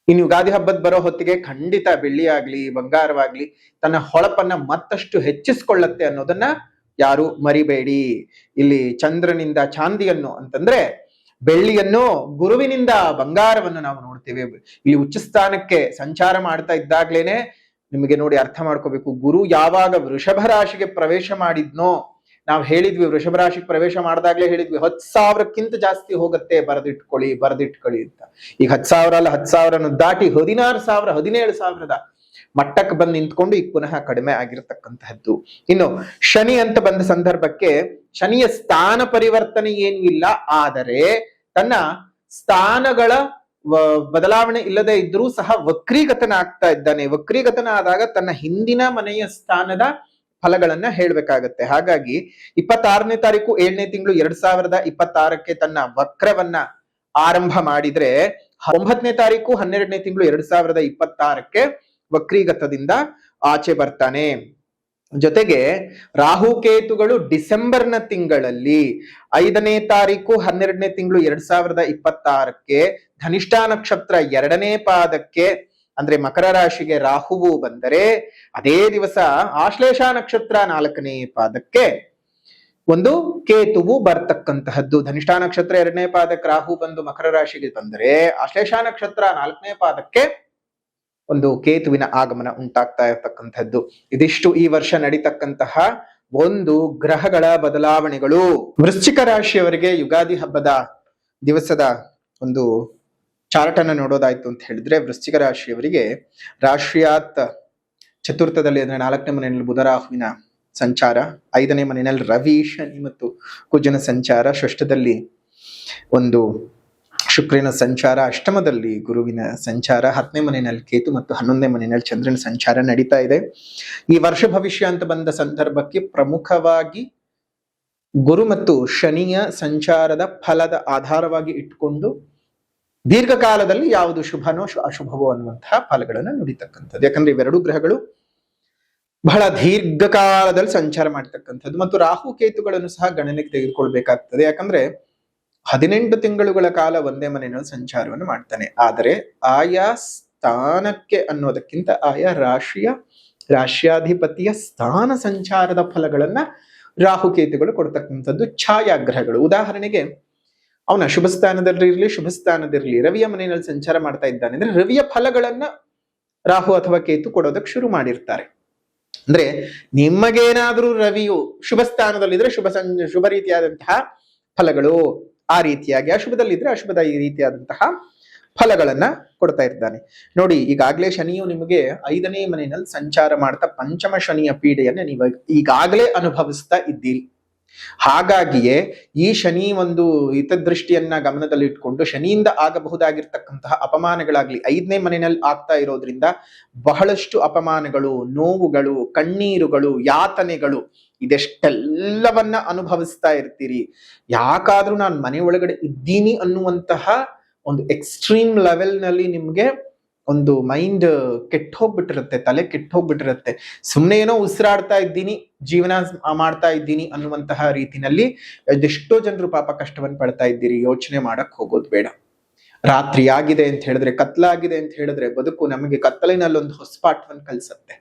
ಇನ್ನು ಯುಗಾದಿ ಹಬ್ಬದ ಬರೋ ಹೊತ್ತಿಗೆ ಖಂಡಿತ ಬೆಳ್ಳಿ ಆಗ್ಲಿ ಬಂಗಾರವಾಗ್ಲಿ ತನ್ನ ಹೊಳಪನ್ನ ಮತ್ತಷ್ಟು ಹೆಚ್ಚಿಸ್ಕೊಳ್ಳತ್ತೆ ಅನ್ನೋದನ್ನ ಯಾರು ಮರಿಬೇಡಿ. ಇಲ್ಲಿ ಚಂದ್ರನಿಂದ ಚಾಂದಿಯನ್ನು ಅಂತಂದ್ರೆ ಬೆಳ್ಳಿಯನ್ನು, ಗುರುವಿನಿಂದ ಬಂಗಾರವನ್ನು ನಾವು ನೋಡ್ತೇವೆ. ಇಲ್ಲಿ ಉಚ್ಚ ಸ್ಥಾನಕ್ಕೆ ಸಂಚಾರ ಮಾಡ್ತಾ ಇದ್ದಾಗ್ಲೇನೆ ನಿಮಗೆ ನೋಡಿ ಅರ್ಥ ಮಾಡ್ಕೋಬೇಕು, ಗುರು ಯಾವಾಗ ವೃಷಭ ರಾಶಿಗೆ ಪ್ರವೇಶ ಮಾಡಿದ್ನೋ, ನಾವು ಹೇಳಿದ್ವಿ ವೃಷಭ ರಾಶಿಗೆ ಪ್ರವೇಶ ಮಾಡಿದಾಗ್ಲೇ ಹೇಳಿದ್ವಿ 10,000ಕ್ಕಿಂತ ಜಾಸ್ತಿ ಹೋಗುತ್ತೆ, ಬರೆದಿಟ್ಕೊಳ್ಳಿ ಅಂತ. ಈಗ 10,000 ಅಲ್ಲ, 10,000 ದಾಟಿ 16,000 17,000ದ ಮಟ್ಟಕ್ಕೆ ಬಂದು ನಿಂತ್ಕೊಂಡು ಈಗ ಪುನಃ ಕಡಿಮೆ ಆಗಿರತಕ್ಕಂತಹದ್ದು. ಇನ್ನು ಶನಿ ಅಂತ ಬಂದ ಸಂದರ್ಭಕ್ಕೆ ಶನಿಯ ಸ್ಥಾನ ಪರಿವರ್ತನೆ ಏನೂ ಇಲ್ಲ, ಆದರೆ ತನ್ನ ಸ್ಥಾನಗಳ ಬದಲಾವಣೆ ಇಲ್ಲದೆ ಇದ್ರೂ ಸಹ ವಕ್ರೀಗತನ ಆಗ್ತಾ ಇದ್ದಾನೆ. ವಕ್ರೀಗತನ ಆದಾಗ ತನ್ನ ಹಿಂದಿನ ಮನೆಯ ಸ್ಥಾನದ ಫಲಗಳನ್ನ ಹೇಳ್ಬೇಕಾಗತ್ತೆ. ಹಾಗಾಗಿ 26ನೇ ತಾರೀಕು 7ನೇ ತಿಂಗಳು 2026 ತನ್ನ ವಕ್ರವನ್ನ ಆರಂಭ ಮಾಡಿದ್ರೆ 9ನೇ ತಾರೀಕು 12ನೇ ತಿಂಗಳು 2026 ವಕ್ರೀಗತದಿಂದ ಆಚೆ ಬರ್ತಾನೆ. ಜೊತೆಗೆ ರಾಹುಕೇತುಗಳು ಡಿಸೆಂಬರ್ನ ತಿಂಗಳಲ್ಲಿ 5ನೇ ತಾರೀಕು 12ನೇ ತಿಂಗಳು 2026 ಧನಿಷ್ಠಾ ನಕ್ಷತ್ರ 2ನೇ ಪಾದಕ್ಕೆ ಅಂದ್ರೆ ಮಕರ ರಾಶಿಗೆ ರಾಹುವು ಬಂದರೆ, ಅದೇ ದಿವಸ ಆಶ್ಲೇಷ ನಕ್ಷತ್ರ 4ನೇ ಪಾದಕ್ಕೆ ಒಂದು ಕೇತುವು ಬರ್ತಕ್ಕಂತಹದ್ದು. ಧನಿಷ್ಠಾ ನಕ್ಷತ್ರ 2ನೇ ಪಾದಕ್ಕೆ ರಾಹು ಬಂದು ಮಕರ ರಾಶಿಗೆ ಬಂದರೆ, ಆಶ್ಲೇಷ ನಕ್ಷತ್ರ 4ನೇ ಪಾದಕ್ಕೆ ಒಂದು ಕೇತುವಿನ ಆಗಮನ ಉಂಟಾಗ್ತಾ ಇರತಕ್ಕಂಥದ್ದು. ಇದಿಷ್ಟು ಈ ವರ್ಷ ನಡೀತಕ್ಕಂತಹ ಒಂದು ಗ್ರಹಗಳ ಬದಲಾವಣೆಗಳು. ವೃಶ್ಚಿಕ ರಾಶಿಯವರಿಗೆ ಯುಗಾದಿ ಹಬ್ಬದ ದಿವಸದ ಒಂದು ಚಾರ್ಟ್ ಅನ್ನು ನೋಡೋದಾಯ್ತು ಅಂತ ಹೇಳಿದ್ರೆ, ವೃಶ್ಚಿಕ ರಾಶಿಯವರಿಗೆ ರಾಶಿಯಾತ್ ಚತುರ್ಥದಲ್ಲಿ ಅಂದ್ರೆ 4ನೇ ಮನೆಯಲ್ಲಿ ಬುಧ ರಾಹುವಿನ ಸಂಚಾರ, 5ನೇ ಮನೆಯಲ್ಲಿ ರವಿ ಶನಿ ಮತ್ತು ಕುಜನ ಸಂಚಾರ, ಷಷ್ಠದಲ್ಲಿ ಒಂದು ಶುಕ್ರನ ಸಂಚಾರ, ಅಷ್ಟಮದಲ್ಲಿ ಗುರುವಿನ ಸಂಚಾರ, 10ನೇ ಮನೆಯಲ್ಲಿ ಕೇತು ಮತ್ತು 11ನೇ ಮನೆಯಲ್ಲಿ ಚಂದ್ರನ ಸಂಚಾರ ನಡೀತಾ ಇದೆ. ಈ ವರ್ಷ ಭವಿಷ್ಯ ಅಂತ ಬಂದ ಸಂದರ್ಭಕ್ಕೆ ಪ್ರಮುಖವಾಗಿ ಗುರು ಮತ್ತು ಶನಿಯ ಸಂಚಾರದ ಫಲದ ಆಧಾರವಾಗಿ ಇಟ್ಕೊಂಡು ದೀರ್ಘಕಾಲದಲ್ಲಿ ಯಾವುದು ಶುಭನೋ ಅಶುಭವೋ ಅನ್ನುವಂತಹ ಫಲಗಳನ್ನು ನುಡಿತಕ್ಕಂಥದ್ದು. ಯಾಕಂದ್ರೆ ಇವೆರಡು ಗ್ರಹಗಳು ಬಹಳ ದೀರ್ಘಕಾಲದಲ್ಲಿ ಸಂಚಾರ ಮಾಡ್ತಕ್ಕಂಥದ್ದು. ಮತ್ತು ರಾಹು ಕೇತುಗಳನ್ನು ಸಹ ಗಣನೆಗೆ ತೆಗೆದುಕೊಳ್ಬೇಕಾಗ್ತದೆ. ಯಾಕಂದ್ರೆ 18 ತಿಂಗಳುಗಳ ಕಾಲ ಒಂದೇ ಮನೆಯಲ್ಲಿ ಸಂಚಾರವನ್ನು ಮಾಡ್ತಾನೆ. ಆದರೆ ಆಯಾ ಸ್ಥಾನಕ್ಕೆ ಅನ್ನೋದಕ್ಕಿಂತ ಆಯಾ ರಾಶ್ಯಾಧಿಪತಿಯ ಸ್ಥಾನ ಸಂಚಾರದ ಫಲಗಳನ್ನ ರಾಹುಕೇತುಗಳು ಕೊಡ್ತಕ್ಕಂಥದ್ದು ಛಾಯಾಗ್ರಹಗಳು. ಉದಾಹರಣೆಗೆ ಅವನ ಶುಭ ಸ್ಥಾನದಿರ್ಲಿ ರವಿಯ ಮನೆಯಲ್ಲಿ ಸಂಚಾರ ಮಾಡ್ತಾ ಇದ್ದಾನೆ ಅಂದ್ರೆ ರವಿಯ ಫಲಗಳನ್ನ ರಾಹು ಅಥವಾ ಕೇತು ಕೊಡೋದಕ್ಕೆ ಶುರು ಮಾಡಿರ್ತಾರೆ. ಅಂದ್ರೆ ನಿಮಗೇನಾದ್ರೂ ರವಿಯು ಶುಭ ಸ್ಥಾನದಲ್ಲಿದ್ರೆ ಶುಭ ರೀತಿಯಾದಂತಹ ಫಲಗಳು, ಆ ರೀತಿಯಾಗಿ ಅಶುಭದಲ್ಲಿದ್ರೆ ಅಶುಭದ ಈ ರೀತಿಯಾದಂತಹ ಫಲಗಳನ್ನ ಕೊಡ್ತಾ ಇದ್ದಾನೆ. ನೋಡಿ, ಈಗಾಗಲೇ ಶನಿಯು ನಿಮಗೆ 5ನೇ ಮನೆಯಲ್ಲಿ ಸಂಚಾರ ಮಾಡ್ತಾ ಪಂಚಮ ಶನಿಯ ಪೀಡೆಯನ್ನ ನೀವು ಈಗಾಗಲೇ ಅನುಭವಿಸ್ತಾ ಇದ್ದೀರಿ. ಹಾಗಾಗಿಯೇ ಈ ಶನಿ ಒಂದು ಹಿತದೃಷ್ಟಿಯನ್ನ ಗಮನದಲ್ಲಿ ಇಟ್ಕೊಂಡು ಶನಿಯಿಂದ ಆಗಬಹುದಾಗಿರ್ತಕ್ಕಂತಹ ಅಪಮಾನಗಳಾಗ್ಲಿ 5ನೇ ಮನೆಯಲ್ಲಿ ಆಗ್ತಾ ಇರೋದ್ರಿಂದ ಬಹಳಷ್ಟು ಅಪಮಾನಗಳು, ನೋವುಗಳು, ಕಣ್ಣೀರುಗಳು, ಯಾತನೆಗಳು ಇದೆಷ್ಟೆಲ್ಲವನ್ನ ಅನುಭವಿಸ್ತಾ ಇರ್ತೀರಿ. ಯಾಕಾದ್ರೂ ನಾನು ಮನೆ ಒಳಗಡೆ ಇದ್ದೀನಿ ಅನ್ನುವಂತಹ ಒಂದು ಎಕ್ಸ್ಟ್ರೀಮ್ ಲೆವೆಲ್ ನಲ್ಲಿ ನಿಮ್ಗೆ ಒಂದು ಮೈಂಡ್ ಕೆಟ್ಟ ಹೋಗ್ಬಿಟ್ಟಿರುತ್ತೆ, ತಲೆ ಕೆಟ್ಟ ಹೋಗ್ಬಿಟ್ಟಿರುತ್ತೆ. ಸುಮ್ಮನೆ ಏನೋ ಉಸಿರಾಡ್ತಾ ಇದ್ದೀನಿ, ಜೀವನ ಮಾಡ್ತಾ ಇದ್ದೀನಿ ಅನ್ನುವಂತಹ ರೀತಿನಲ್ಲಿ ಅದೆಷ್ಟೋ ಜನರು ಪಾಪ ಕಷ್ಟವನ್ನು ಪಡ್ತಾ ಇದ್ದೀರಿ. ಯೋಚನೆ ಮಾಡಕ್ ಹೋಗೋದು ಬೇಡ. ರಾತ್ರಿ ಆಗಿದೆ ಅಂತ ಹೇಳಿದ್ರೆ, ಕತ್ಲಾಗಿದೆ ಅಂತ ಹೇಳಿದ್ರೆ ಬದುಕು ನಮಗೆ ಕತ್ತಲಿನಲ್ಲಿ ಒಂದು ಹೊಸಪಾಠವನ್ನು ಕಲಿಸತ್ತೆ.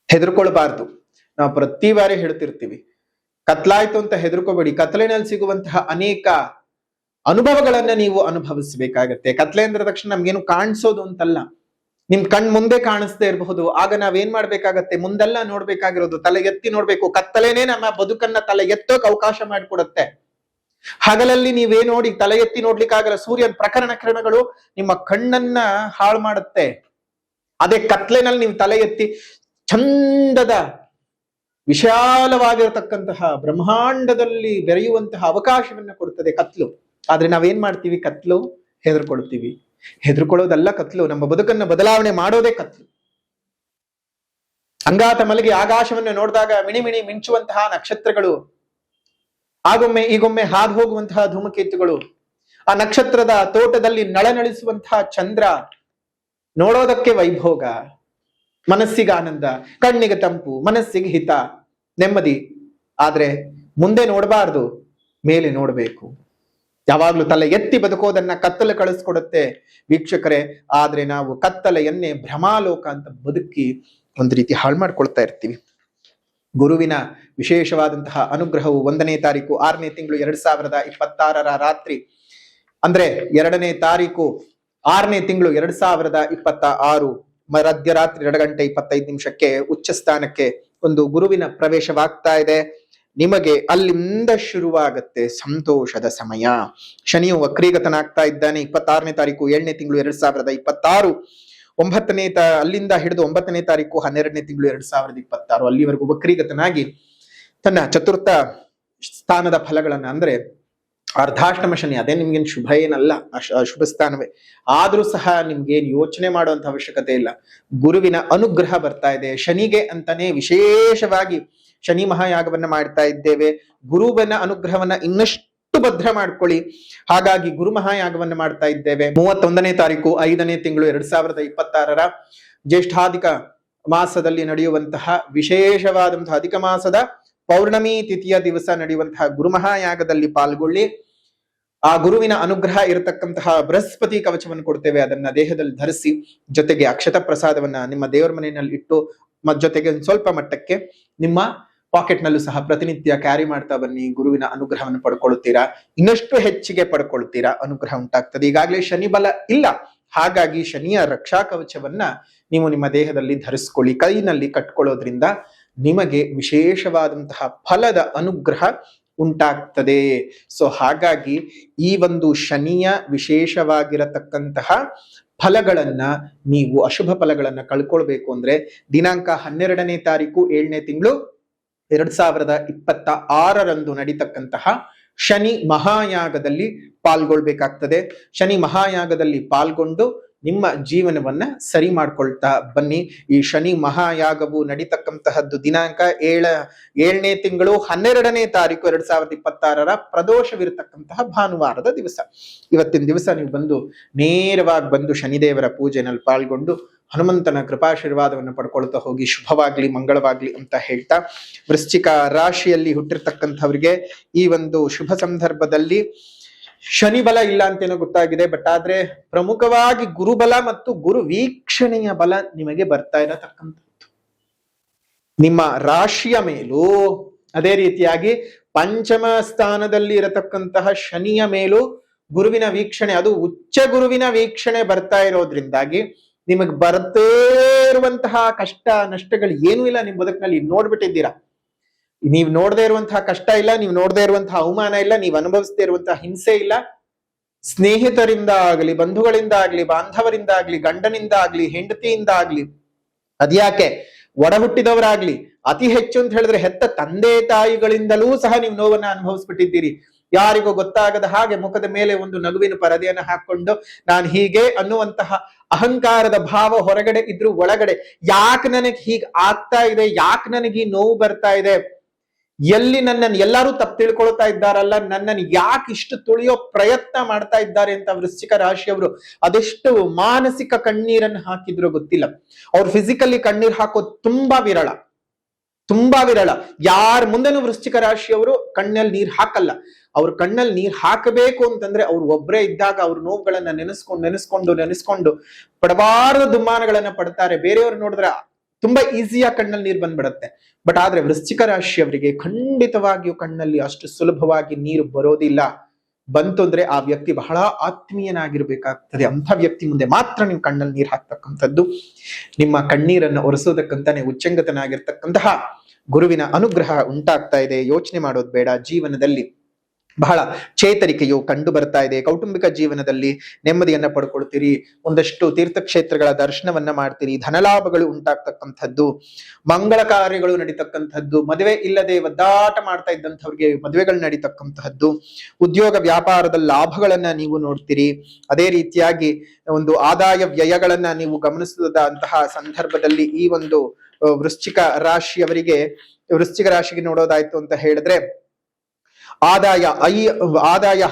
ಹೆದರ್ಕೊಳ್ಬಾರ್ದು. ನಾವು ಪ್ರತಿ ಬಾರಿ ಹೇಳ್ತಿರ್ತೀವಿ, ಕತ್ಲಾಯ್ತು ಅಂತ ಹೆದರ್ಕೋಬೇಡಿ. ಕತ್ತಲಿನಲ್ಲಿ ಸಿಗುವಂತಹ ಅನೇಕ ಅನುಭವಗಳನ್ನ ನೀವು ಅನುಭವಿಸಬೇಕಾಗತ್ತೆ. ಕತ್ಲೆ ಅಂದ್ರ ತಕ್ಷಣ ನಮ್ಗೇನು ಕಾಣಿಸೋದು ಅಂತಲ್ಲ, ನಿಮ್ ಕಣ್ ಮುಂದೆ ಕಾಣಿಸ್ದೇ ಇರಬಹುದು. ಆಗ ನಾವೇನ್ ಮಾಡ್ಬೇಕಾಗತ್ತೆ, ಮುಂದೆಲ್ಲ ನೋಡ್ಬೇಕಾಗಿರೋದು, ತಲೆ ಎತ್ತಿ ನೋಡ್ಬೇಕು. ಕತ್ತಲೇನೆ ನಮ್ಮ ಬದುಕನ್ನ ತಲೆ ಎತ್ತೋಕ್ ಅವಕಾಶ ಮಾಡಿಕೊಡುತ್ತೆ. ಹಗಲಲ್ಲಿ ನೀವೇ ನೋಡಿ ತಲೆ ಎತ್ತಿ ನೋಡ್ಲಿಕ್ಕಾಗಲ್ಲ. ಸೂರ್ಯನ ಪ್ರಕರಣ ಕಿರಣಗಳು ನಿಮ್ಮ ಕಣ್ಣನ್ನ ಹಾಳು ಮಾಡುತ್ತೆ. ಅದೇ ಕತ್ಲೆನಲ್ಲಿ ನೀವು ತಲೆ ಎತ್ತಿ ಚಂದದ ವಿಶಾಲವಾಗಿರತಕ್ಕಂತಹ ಬ್ರಹ್ಮಾಂಡದಲ್ಲಿ ಬೆರೆಯುವಂತಹ ಅವಕಾಶವನ್ನ ಕೊಡುತ್ತದೆ ಕತ್ಲು. ಆದ್ರೆ ನಾವೇನ್ ಮಾಡ್ತೀವಿ, ಕತ್ಲು ಹೆದರ್ಕೊಳ್ತೀವಿ. ಹೆದರ್ಕೊಳ್ಳೋದಲ್ಲ ಕತ್ಲು, ನಮ್ಮ ಬದುಕನ್ನ ಬದಲಾವಣೆ ಮಾಡೋದೇ ಕತ್ಲು. ಅಂಗಾತ ಮಲಗಿ ಆಕಾಶವನ್ನು ನೋಡಿದಾಗ ಮಿಣಿ ಮಿಣಿ ಮಿಂಚುವಂತಹ ನಕ್ಷತ್ರಗಳು, ಆಗೊಮ್ಮೆ ಈಗೊಮ್ಮೆ ಹಾದು ಹೋಗುವಂತಹ ಧೂಮಕೇತುಗಳು, ಆ ನಕ್ಷತ್ರದ ತೋಟದಲ್ಲಿ ನಳನಳಿಸುವಂತಹ ಚಂದ್ರ, ನೋಡೋದಕ್ಕೆ ವೈಭೋಗ, ಮನಸ್ಸಿಗೆ ಆನಂದ, ಕಣ್ಣಿಗೆ ತಂಪು, ಮನಸ್ಸಿಗೆ ಹಿತ, ನೆಮ್ಮದಿ. ಆದ್ರೆ ಮುಂದೆ ನೋಡಬಾರ್ದು, ಮೇಲೆ ನೋಡ್ಬೇಕು. ಯಾವಾಗ್ಲೂ ತಲೆ ಎತ್ತಿ ಬದುಕೋದನ್ನ ಕತ್ತಲೆ ಕಳಿಸ್ಕೊಡುತ್ತೆ ವೀಕ್ಷಕರೇ. ಆದ್ರೆ ನಾವು ಕತ್ತಲೆಯನ್ನೇ ಭ್ರಮಾಲೋಕ ಅಂತ ಬದುಕಿ ಒಂದು ರೀತಿ ಹಾಳು ಮಾಡ್ಕೊಳ್ತಾ ಇರ್ತೀವಿ. ಗುರುವಿನ ವಿಶೇಷವಾದಂತಹ ಅನುಗ್ರಹವು 1ನೇ ತಾರೀಕು 6ನೇ ತಿಂಗಳು 2026 ರಾತ್ರಿ, ಅಂದ್ರೆ 2ನೇ ತಾರೀಕು 6ನೇ ತಿಂಗಳು 2026 ಮಧ್ಯರಾತ್ರಿ 2:25 ಉಚ್ಚ ಸ್ಥಾನಕ್ಕೆ ಒಂದು ಗುರುವಿನ ಪ್ರವೇಶವಾಗ್ತಾ ಇದೆ. ನಿಮಗೆ ಅಲ್ಲಿಂದ ಶುರುವಾಗತ್ತೆ ಸಂತೋಷದ ಸಮಯ. ಶನಿಯು ವಕ್ರೀಗತನಾಗ್ತಾ ಇದ್ದಾನೆ 26ನೇ ತಾರೀಕು 7ನೇ ತಿಂಗಳು 2026, ಅಲ್ಲಿಂದ ಹಿಡಿದು 9ನೇ ತಾರೀಕು 12ನೇ ತಿಂಗಳು 2026 ಅಲ್ಲಿವರೆಗೂ ವಕ್ರೀಗತನಾಗಿ ತನ್ನ ಚತುರ್ಥ ಸ್ಥಾನದ ಫಲಗಳನ್ನ, ಅಂದ್ರೆ ಅರ್ಧಾಷ್ಟಮ ಶನಿ, ಅದೇ ನಿಮ್ಗೇನು ಶುಭ ಏನಲ್ಲ, ಶುಭ ಸ್ಥಾನವೇ. ಆದ್ರೂ ಸಹ ನಿಮ್ಗೇನು ಯೋಚನೆ ಮಾಡುವಂತ ಅವಶ್ಯಕತೆ ಇಲ್ಲ. ಗುರುವಿನ ಅನುಗ್ರಹ ಬರ್ತಾ ಇದೆ. ಶನಿಗೆ ಅಂತಾನೆ ವಿಶೇಷವಾಗಿ ಶನಿ ಮಹಾಯಾಗವನ್ನ ಮಾಡ್ತಾ ಇದ್ದೇವೆ. ಗುರುವಿನ ಅನುಗ್ರಹವನ್ನ ಇನ್ನಷ್ಟು ಭದ್ರ ಮಾಡ್ಕೊಳ್ಳಿ. ಹಾಗಾಗಿ ಗುರು ಮಹಾಯಾಗವನ್ನ ಮಾಡ್ತಾ ಇದ್ದೇವೆ. 31ನೇ ತಾರೀಕು 5ನೇ ತಿಂಗಳು 2026 ಜ್ಯೇಷ್ಠಾಧಿಕ ಮಾಸದಲ್ಲಿ ನಡೆಯುವಂತಹ ವಿಶೇಷವಾದಂತಹ ಅಧಿಕ ಮಾಸದ ಪೌರ್ಣಮಿ ತಿಥಿಯ ದಿವಸ ನಡೆಯುವಂತಹ ಗುರು ಮಹಾಯಾಗದಲ್ಲಿ ಪಾಲ್ಗೊಳ್ಳಿ. ಆ ಗುರುವಿನ ಅನುಗ್ರಹ ಇರತಕ್ಕಂತಹ ಬೃಹಸ್ಪತಿ ಕವಚವನ್ನು ಕೊಡ್ತೇವೆ, ಅದನ್ನ ದೇಹದಲ್ಲಿ ಧರಿಸಿ, ಜೊತೆಗೆ ಅಕ್ಷತ ಪ್ರಸಾದವನ್ನ ನಿಮ್ಮ ದೇವರ ಮನೆಯಲ್ಲಿ ಇಟ್ಟು, ಜೊತೆಗೆ ಸ್ವಲ್ಪ ಮಟ್ಟಕ್ಕೆ ನಿಮ್ಮ ಪಾಕೆಟ್ ನಲ್ಲೂ ಸಹ ಪ್ರತಿನಿತ್ಯ ಕ್ಯಾರಿ ಮಾಡ್ತಾ ಬನ್ನಿ. ಗುರುವಿನ ಅನುಗ್ರಹವನ್ನು ಪಡ್ಕೊಳ್ತೀರಾ, ಇನ್ನಷ್ಟು ಹೆಚ್ಚಿಗೆ ಪಡ್ಕೊಳ್ತೀರಾ, ಅನುಗ್ರಹ ಉಂಟಾಗ್ತದೆ. ಈಗಾಗಲೇ ಶನಿ ಬಲ ಇಲ್ಲ, ಹಾಗಾಗಿ ಶನಿಯ ರಕ್ಷಾ ಕವಚವನ್ನ ನೀವು ನಿಮ್ಮ ದೇಹದಲ್ಲಿ ಧರಿಸ್ಕೊಳ್ಳಿ, ಕೈನಲ್ಲಿ ಕಟ್ಕೊಳ್ಳೋದ್ರಿಂದ ನಿಮಗೆ ವಿಶೇಷವಾದಂತಹ ಫಲದ ಅನುಗ್ರಹ ಉಂಟಾಗ್ತದೆ. ಸೊ ಹಾಗಾಗಿ ಈ ಒಂದು ಶನಿಯ ವಿಶೇಷವಾಗಿರತಕ್ಕಂತಹ ಫಲಗಳನ್ನ, ನೀವು ಅಶುಭ ಫಲಗಳನ್ನ ಕಳ್ಕೊಳ್ಬೇಕು ಅಂದ್ರೆ ದಿನಾಂಕ 12ನೇ ತಾರೀಕು 7ನೇ ತಿಂಗಳು 2026 ನಡೀತಕ್ಕಂತಹ ಶನಿ ಮಹಾಯಾಗದಲ್ಲಿ ಪಾಲ್ಗೊಳ್ಬೇಕಾಗ್ತದೆ. ಶನಿ ಮಹಾಯಾಗದಲ್ಲಿ ಪಾಲ್ಗೊಂಡು ನಿಮ್ಮ ಜೀವನವನ್ನ ಸರಿ ಮಾಡ್ಕೊಳ್ತಾ ಬನ್ನಿ. ಈ ಶನಿ ಮಹಾಯಾಗವು ನಡೀತಕ್ಕಂತಹದ್ದು ದಿನಾಂಕ 7ನೇ ತಿಂಗಳು 12ನೇ ತಾರೀಕು 2026 ಪ್ರದೋಷವಿರತಕ್ಕಂತಹ ಭಾನುವಾರದ ದಿವಸ. ಇವತ್ತಿನ ದಿವಸ ನೀವು ಬಂದು ನೇರವಾಗಿ ಬಂದು ಶನಿದೇವರ ಪೂಜೆನಲ್ಲಿ ಪಾಲ್ಗೊಂಡು ಹನುಮಂತನ ಕೃಪಾಶೀರ್ವಾದವನ್ನು ಪಡ್ಕೊಳ್ತಾ ಹೋಗಿ. ಶುಭವಾಗ್ಲಿ, ಮಂಗಳವಾಗ್ಲಿ ಅಂತ ಹೇಳ್ತಾ, ವೃಶ್ಚಿಕ ರಾಶಿಯಲ್ಲಿ ಹುಟ್ಟಿರ್ತಕ್ಕಂಥವ್ರಿಗೆ ಈ ಒಂದು ಶುಭ ಸಂದರ್ಭದಲ್ಲಿ ಶನಿ ಬಲ ಇಲ್ಲ ಅಂತೇನೋ ಗೊತ್ತಾಗಿದೆ, ಬಟ್ ಆದ್ರೆ ಪ್ರಮುಖವಾಗಿ ಗುರುಬಲ ಮತ್ತು ಗುರು ವೀಕ್ಷಣೆಯ ಬಲ ನಿಮಗೆ ಬರ್ತಾ ಇರತಕ್ಕಂಥದ್ದು. ನಿಮ್ಮ ರಾಶಿಯ ಮೇಲೂ, ಅದೇ ರೀತಿಯಾಗಿ ಪಂಚಮ ಸ್ಥಾನದಲ್ಲಿ ಇರತಕ್ಕಂತಹ ಶನಿಯ ಮೇಲೂ ಗುರುವಿನ ವೀಕ್ಷಣೆ, ಅದು ಉಚ್ಚ ಗುರುವಿನ ವೀಕ್ಷಣೆ ಬರ್ತಾ ಇರೋದ್ರಿಂದಾಗಿ ನಿಮಗೆ ಬರ್ತೇ ಇರುವಂತಹ ಕಷ್ಟ ನಷ್ಟಗಳು ಏನೂ ಇಲ್ಲ. ನಿಮ್ ಬದುಕಿನಲ್ಲಿ ನೋಡ್ಬಿಟ್ಟಿದ್ದೀರಾ. ನೀವ್ ನೋಡದೇ ಇರುವಂತಹ ಕಷ್ಟ ಇಲ್ಲ, ನೀವು ನೋಡದೇ ಇರುವಂತಹ ಅವಮಾನ ಇಲ್ಲ, ನೀವು ಅನುಭವಿಸದೇ ಇರುವಂತಹ ಹಿಂಸೆ ಇಲ್ಲ. ಸ್ನೇಹಿತರಿಂದ ಆಗ್ಲಿ, ಬಂಧುಗಳಿಂದ ಆಗ್ಲಿ, ಬಾಂಧವರಿಂದ ಆಗ್ಲಿ, ಗಂಡನಿಂದ ಆಗ್ಲಿ, ಹೆಂಡತಿಯಿಂದ ಆಗ್ಲಿ, ಅದ್ಯಾಕೆ ಒಡ ಹುಟ್ಟಿದವರಾಗ್ಲಿ, ಅತಿ ಹೆಚ್ಚು ಅಂತ ಹೇಳಿದ್ರೆ ಹೆತ್ತ ತಂದೆ ತಾಯಿಗಳಿಂದಲೂ ಸಹ ನೀವು ನೋವನ್ನ ಅನುಭವಿಸ್ಬಿಟ್ಟಿದ್ದೀರಿ. ಯಾರಿಗೂ ಗೊತ್ತಾಗದ ಹಾಗೆ ಮುಖದ ಮೇಲೆ ಒಂದು ನಗುವಿನ ಪರದೆಯನ್ನು ಹಾಕೊಂಡು ನಾನು ಹೀಗೆ ಅನ್ನುವಂತಹ ಅಹಂಕಾರದ ಭಾವ ಹೊರಗಡೆ ಇದ್ರು ಒಳಗಡೆ ಯಾಕೆ ನನಗೆ ಹೀಗೆ ಆಗ್ತಾ ಇದೆ, ಯಾಕೆ ನನಗೆ ಈ ನೋವು ಬರ್ತಾ ಇದೆ, ಎಲ್ಲಿ ನನ್ನನ್ನು ಎಲ್ಲರೂ ತಪ್ಪು ತಿಳ್ಕೊಳ್ತಾ ಇದ್ದಾರಲ್ಲ, ನನ್ನನ್ನು ಯಾಕೆ ಇಷ್ಟು ತುಳಿಯೋ ಪ್ರಯತ್ನ ಮಾಡ್ತಾ ಇದ್ದಾರೆ ಅಂತ ವೃಶ್ಚಿಕ ರಾಶಿಯವರು ಅದೆಷ್ಟು ಮಾನಸಿಕ ಕಣ್ಣೀರನ್ನು ಹಾಕಿದ್ರು ಗೊತ್ತಿಲ್ಲ. ಅವ್ರು ಫಿಸಿಕಲಿ ಕಣ್ಣೀರ್ ಹಾಕೋದು ತುಂಬಾ ವಿರಳ, ತುಂಬಾ ವಿರಳ. ಯಾರ ಮುಂದೆನೂ ವೃಶ್ಚಿಕ ರಾಶಿಯವರು ಕಣ್ಣಲ್ಲಿ ನೀರ್ ಹಾಕಲ್ಲ. ಅವ್ರ ಕಣ್ಣಲ್ಲಿ ನೀರ್ ಹಾಕಬೇಕು ಅಂತಂದ್ರೆ ಅವ್ರು ಒಬ್ಬರೇ ಇದ್ದಾಗ ಅವ್ರ ನೋವುಗಳನ್ನ ನೆನೆಸ್ಕೊಂಡು ಪಡಬಾರದ ದುಮ್ಮಾನಗಳನ್ನ ಪಡ್ತಾರೆ. ಬೇರೆಯವ್ರು ನೋಡಿದ್ರೆ ತುಂಬಾ ಈಸಿಯಾಗಿ ಕಣ್ಣಲ್ಲಿ ನೀರು ಬಂದ್ಬಿಡತ್ತೆ. ಬಟ್ ಆದ್ರೆ ವೃಶ್ಚಿಕ ರಾಶಿಯವರಿಗೆ ಖಂಡಿತವಾಗಿಯೂ ಕಣ್ಣಲ್ಲಿ ಅಷ್ಟು ಸುಲಭವಾಗಿ ನೀರು ಬರೋದಿಲ್ಲ. ಬಂತು ಅಂದ್ರೆ ಆ ವ್ಯಕ್ತಿ ಬಹಳ ಆತ್ಮೀಯನಾಗಿರ್ಬೇಕಾಗ್ತದೆ. ಅಂಥ ವ್ಯಕ್ತಿ ಮುಂದೆ ಮಾತ್ರ ನೀವು ಕಣ್ಣಲ್ಲಿ ನೀರು ಹಾಕ್ತಕ್ಕಂಥದ್ದು. ನಿಮ್ಮ ಕಣ್ಣೀರನ್ನು ಒರೆಸೋದಕ್ಕಂತಾನೆ ಉಚ್ಚಂಗತನಾಗಿರ್ತಕ್ಕಂತಹ ಗುರುವಿನ ಅನುಗ್ರಹ ಉಂಟಾಗ್ತಾ ಇದೆ. ಯೋಚನೆ ಮಾಡೋದು ಬೇಡ. ಜೀವನದಲ್ಲಿ ಬಹಳ ಚೇತರಿಕೆಯು ಕಂಡು ಬರ್ತಾ ಇದೆ. ಕೌಟುಂಬಿಕ ಜೀವನದಲ್ಲಿ ನೆಮ್ಮದಿಯನ್ನ ಪಡ್ಕೊಳ್ತೀರಿ. ಒಂದಷ್ಟು ತೀರ್ಥಕ್ಷೇತ್ರಗಳ ದರ್ಶನವನ್ನ ಮಾಡ್ತೀರಿ. ಧನಲಾಭಗಳು ಉಂಟಾಗ್ತಕ್ಕಂಥದ್ದು, ಮಂಗಳ ಕಾರ್ಯಗಳು ನಡೀತಕ್ಕಂಥದ್ದು, ಮದುವೆ ಇಲ್ಲದೆ ಒದ್ದಾಟ ಮಾಡ್ತಾ ಇದ್ದಂಥವ್ರಿಗೆ ಮದುವೆಗಳು ನಡೀತಕ್ಕಂತಹದ್ದು, ಉದ್ಯೋಗ ವ್ಯಾಪಾರದ ಲಾಭಗಳನ್ನ ನೀವು ನೋಡ್ತೀರಿ. ಅದೇ ರೀತಿಯಾಗಿ ಒಂದು ಆದಾಯ ವ್ಯಯಗಳನ್ನ ನೀವು ಗಮನಿಸಿದಂತಹ ಸಂದರ್ಭದಲ್ಲಿ ಈ ಒಂದು ವೃಶ್ಚಿಕ ರಾಶಿಗೆ ನೋಡೋದಾಯ್ತು ಅಂತ ಹೇಳಿದ್ರೆ ಆದಾಯ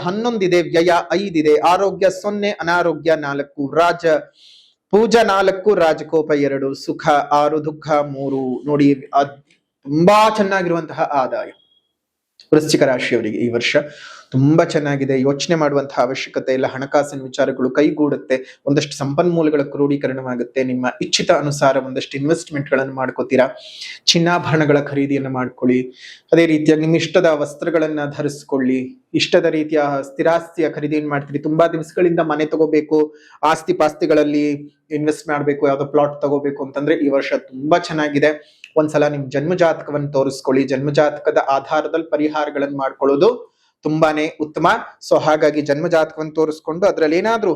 11 ಇದೆ, ವ್ಯಯ 5 ಇದೆ, ಆರೋಗ್ಯ 0, ಅನಾರೋಗ್ಯ 4, ಪೂಜಾ 4, ರಾಜಕೋಪ 2, ಸುಖ 6, ದುಃಖ 3. ನೋಡಿ, ತುಂಬಾ ಚೆನ್ನಾಗಿರುವಂತಹ ಆದಾಯ ವೃಶ್ಚಿಕ ರಾಶಿಯವರಿಗೆ ಈ ವರ್ಷ ತುಂಬಾ ಚೆನ್ನಾಗಿದೆ. ಯೋಚನೆ ಮಾಡುವಂತಹ ಅವಶ್ಯಕತೆ ಇಲ್ಲ. ಹಣಕಾಸಿನ ವಿಚಾರಗಳು ಕೈಗೂಡುತ್ತೆ. ಒಂದಷ್ಟು ಸಂಪನ್ಮೂಲಗಳ ಕ್ರೋಢೀಕರಣವಾಗುತ್ತೆ. ನಿಮ್ಮ ಇಚ್ಛಿತ ಅನುಸಾರ ಒಂದಷ್ಟು ಇನ್ವೆಸ್ಟ್ಮೆಂಟ್ ಗಳನ್ನು ಮಾಡ್ಕೋತೀರಾ. ಚಿನ್ನಾಭರಣಗಳ ಖರೀದಿಯನ್ನು ಮಾಡ್ಕೊಳ್ಳಿ. ಅದೇ ರೀತಿಯಾಗಿ ನಿಮ್ಮ ಇಷ್ಟದ ವಸ್ತ್ರಗಳನ್ನ ಧರಿಸ್ಕೊಳ್ಳಿ. ಇಷ್ಟದ ರೀತಿಯ ಸ್ಥಿರಾಸ್ತಿಯ ಖರೀದಿಯನ್ನು ಮಾಡ್ತೀರಿ. ತುಂಬಾ ದಿವಸಗಳಿಂದ ಮನೆ ತಗೋಬೇಕು, ಆಸ್ತಿ ಪಾಸ್ತಿಗಳಲ್ಲಿ ಇನ್ವೆಸ್ಟ್ ಮಾಡ್ಬೇಕು, ಯಾವ್ದೋ ಪ್ಲಾಟ್ ತಗೋಬೇಕು ಅಂತಂದ್ರೆ ಈ ವರ್ಷ ತುಂಬಾ ಚೆನ್ನಾಗಿದೆ. ಒಂದ್ಸಲ ನಿಮ್ ಜನ್ಮ ಜಾತಕವನ್ನು ತೋರಿಸ್ಕೊಳ್ಳಿ. ಜನ್ಮ ಜಾತಕದ ಆಧಾರದಲ್ಲಿ ಪರಿಹಾರಗಳನ್ನು ಮಾಡ್ಕೊಳ್ಳೋದು ತುಂಬಾನೇ ಉತ್ತಮ. ಸೊ ಹಾಗಾಗಿ ಜನ್ಮ ಜಾತಕವನ್ನು ತೋರಿಸ್ಕೊಂಡು ಅದ್ರಲ್ಲಿ ಏನಾದ್ರೂ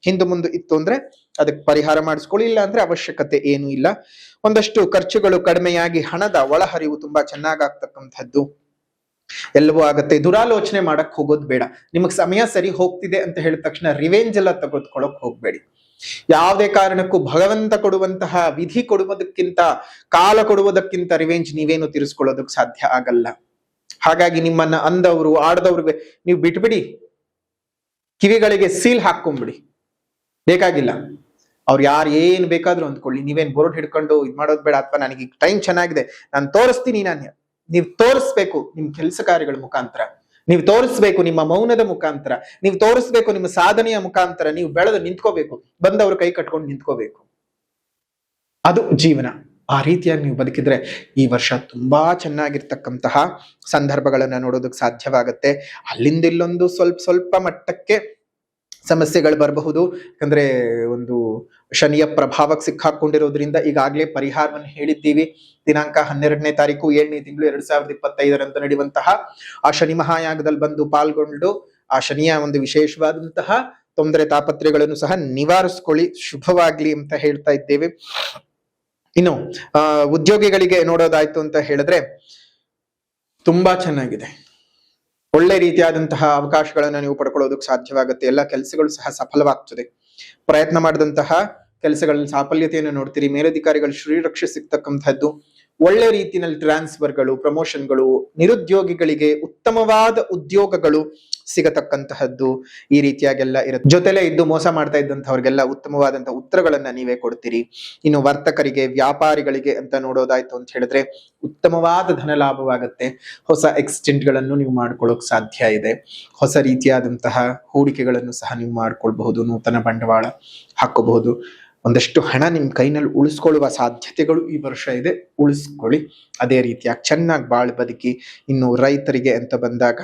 ಹಿಂದೆ ಮುಂದೆ ಇತ್ತು ಅಂದ್ರೆ ಅದಕ್ಕೆ ಪರಿಹಾರ ಮಾಡಿಸ್ಕೊಳ್ಳಿ. ಇಲ್ಲ ಅಂದ್ರೆ ಅವಶ್ಯಕತೆ ಏನು ಇಲ್ಲ. ಒಂದಷ್ಟು ಖರ್ಚುಗಳು ಕಡಿಮೆಯಾಗಿ ಹಣದ ಒಳಹರಿವು ತುಂಬಾ ಚೆನ್ನಾಗಾಗ್ತಕ್ಕಂಥದ್ದು ಎಲ್ಲವೂ ಆಗತ್ತೆ. ದುರಾಲೋಚನೆ ಮಾಡಕ್ ಹೋಗೋದು ಬೇಡ. ನಿಮಗ್ ಸಮಯ ಸರಿ ಹೋಗ್ತಿದೆ ಅಂತ ಹೇಳಿದ ತಕ್ಷಣ ರಿವೆಂಜ್ ಎಲ್ಲ ತೆಗೆದುಕೊಳ್ಳಕ್ ಹೋಗ್ಬೇಡಿ. ಯಾವುದೇ ಕಾರಣಕ್ಕೂ ಭಗವಂತ ಕೊಡುವಂತಹ ವಿಧಿ ಕೊಡುವುದಕ್ಕಿಂತ, ಕಾಲ ಕೊಡುವುದಕ್ಕಿಂತ ರಿವೆಂಜ್ ನೀವೇನು ತೀರಿಸ್ಕೊಳ್ಳೋದಕ್ಕೆ ಸಾಧ್ಯ ಆಗಲ್ಲ. ಹಾಗಾಗಿ ನಿಮ್ಮನ್ನ ಅಂದವರು ಆಡದವ್ರಿಗೆ ನೀವು ಬಿಟ್ಬಿಡಿ. ಕಿವಿಗಳಿಗೆ ಸೀಲ್ ಹಾಕೊಂಡ್ಬಿಡಿ. ಬೇಕಾಗಿಲ್ಲ. ಅವ್ರು ಯಾರು ಏನ್ ಬೇಕಾದ್ರೂ ಅಂದ್ಕೊಳ್ಳಿ. ನೀವೇನ್ ಬೋರ್ಡ್ ಹಿಡ್ಕೊಂಡು ಇದ್ ಮಾಡೋದ್ ಬೇಡ. ಅಥವಾ ನನಗೆ ಟೈಮ್ ಚೆನ್ನಾಗಿದೆ, ನಾನು ತೋರಿಸ್ತೀನಿ. ನೀವು ತೋರಿಸ್ಬೇಕು ನಿಮ್ ಕೆಲಸ ಕಾರ್ಯಗಳ ಮುಖಾಂತರ, ನೀವು ತೋರಿಸ್ಬೇಕು ನಿಮ್ಮ ಮೌನದ ಮುಖಾಂತರ, ನೀವು ತೋರಿಸ್ಬೇಕು ನಿಮ್ಮ ಸಾಧನೆಯ ಮುಖಾಂತರ. ನೀವು ಬೆಳೆದು ನಿಂತ್ಕೋಬೇಕು. ಬಂದವರು ಕೈ ಕಟ್ಕೊಂಡು ನಿಂತ್ಕೋಬೇಕು. ಅದು ಜೀವನ. ಆ ರೀತಿಯಾಗಿ ನೀವು ಬದುಕಿದ್ರೆ ಈ ವರ್ಷ ತುಂಬಾ ಚೆನ್ನಾಗಿರ್ತಕ್ಕಂತಹ ಸಂದರ್ಭಗಳನ್ನ ನೋಡೋದಕ್ಕೆ ಸಾಧ್ಯವಾಗತ್ತೆ. ಅಲ್ಲಿಂದ ಇಲ್ಲೊಂದು ಸ್ವಲ್ಪ ಮಟ್ಟಕ್ಕೆ ಸಮಸ್ಯೆಗಳು ಬರಬಹುದು. ಯಾಕಂದ್ರೆ ಒಂದು ಶನಿಯ ಪ್ರಭಾವಕ್ಕೆ ಸಿಕ್ಕಾಕೊಂಡಿರೋದ್ರಿಂದ ಈಗಾಗಲೇ ಪರಿಹಾರವನ್ನು ಹೇಳಿದ್ದೀವಿ. ದಿನಾಂಕ 12ನೇ ತಾರೀಕು 7ನೇ ತಿಂಗಳು 2025 ನಡೆಯುವಂತಹ ಆ ಶನಿ ಮಹಾಯಾಗದಲ್ಲಿ ಬಂದು ಪಾಲ್ಗೊಂಡು ಆ ಶನಿಯ ಒಂದು ವಿಶೇಷವಾದಂತಹ ತೊಂದರೆ ತಾಪತ್ರೆಗಳನ್ನು ಸಹ ನಿವಾರಿಸ್ಕೊಳ್ಳಿ. ಶುಭವಾಗ್ಲಿ ಅಂತ ಹೇಳ್ತಾ ಇದ್ದೇವೆ. ಇನ್ನು ಉದ್ಯೋಗಿಗಳಿಗೆ ನೋಡೋದಾಯ್ತು ಅಂತ ಹೇಳಿದ್ರೆ ತುಂಬಾ ಚೆನ್ನಾಗಿದೆ. ಒಳ್ಳೆ ರೀತಿಯಾದಂತಹ ಅವಕಾಶಗಳನ್ನ ನೀವು ಪಡ್ಕೊಳ್ಳೋದಕ್ಕೆ ಸಾಧ್ಯವಾಗುತ್ತೆ. ಎಲ್ಲ ಕೆಲಸಗಳು ಸಹ ಸಫಲವಾಗ್ತದೆ. ಪ್ರಯತ್ನ ಮಾಡಿದಂತಹ ಕೆಲಸಗಳಲ್ಲಿ ಸಾಫಲ್ಯತೆಯನ್ನು ನೋಡ್ತೀರಿ. ಮೇಲಧಿಕಾರಿಗಳು ಶ್ರೀರಕ್ಷೆ ಸಿಗ್ತಕ್ಕಂಥದ್ದು, ಒಳ್ಳೆ ರೀತಿಯಲ್ಲಿ ಟ್ರಾನ್ಸ್ಫರ್ಗಳು, ಪ್ರಮೋಷನ್ಗಳು, ನಿರುದ್ಯೋಗಿಗಳಿಗೆ ಉತ್ತಮವಾದ ಉದ್ಯೋಗಗಳು ಸಿಗತಕ್ಕಂತಹದ್ದು ಈ ರೀತಿಯಾಗೆಲ್ಲ ಇರುತ್ತೆ. ಜೊತೆಲೇ ಇದ್ದು ಮೋಸ ಮಾಡ್ತಾ ಇದ್ದಂಥವ್ರಿಗೆಲ್ಲ ಉತ್ತಮವಾದಂತಹ ಉತ್ತರಗಳನ್ನ ನೀವೇ ಕೊಡ್ತೀರಿ. ಇನ್ನು ವರ್ತಕರಿಗೆ, ವ್ಯಾಪಾರಿಗಳಿಗೆ ಅಂತ ನೋಡೋದಾಯ್ತು ಅಂತ ಹೇಳಿದ್ರೆ ಉತ್ತಮವಾದ ಧನ ಲಾಭವಾಗುತ್ತೆ. ಹೊಸ ಎಕ್ಸ್ಚೇಂಜ್ ಗಳನ್ನು ನೀವು ಮಾಡ್ಕೊಳ್ಳೋಕೆ ಸಾಧ್ಯ ಇದೆ. ಹೊಸ ರೀತಿಯಾದಂತಹ ಹೂಡಿಕೆಗಳನ್ನು ಸಹ ನೀವು ಮಾಡ್ಕೊಳ್ಬಹುದು. ನೂತನ ಬಂಡವಾಳ ಹಾಕೋಬಹುದು. ಒಂದಷ್ಟು ಹಣ ನಿಮ್ ಕೈನಲ್ಲಿ ಉಳಿಸ್ಕೊಳ್ಳುವ ಸಾಧ್ಯತೆಗಳು ಈ ವರ್ಷ ಇದೆ. ಉಳಿಸ್ಕೊಳ್ಳಿ. ಅದೇ ರೀತಿಯಾಗಿ ಚೆನ್ನಾಗಿ ಬಾಳ್ ಬದುಕಿ. ಇನ್ನು ರೈತರಿಗೆ ಅಂತ ಬಂದಾಗ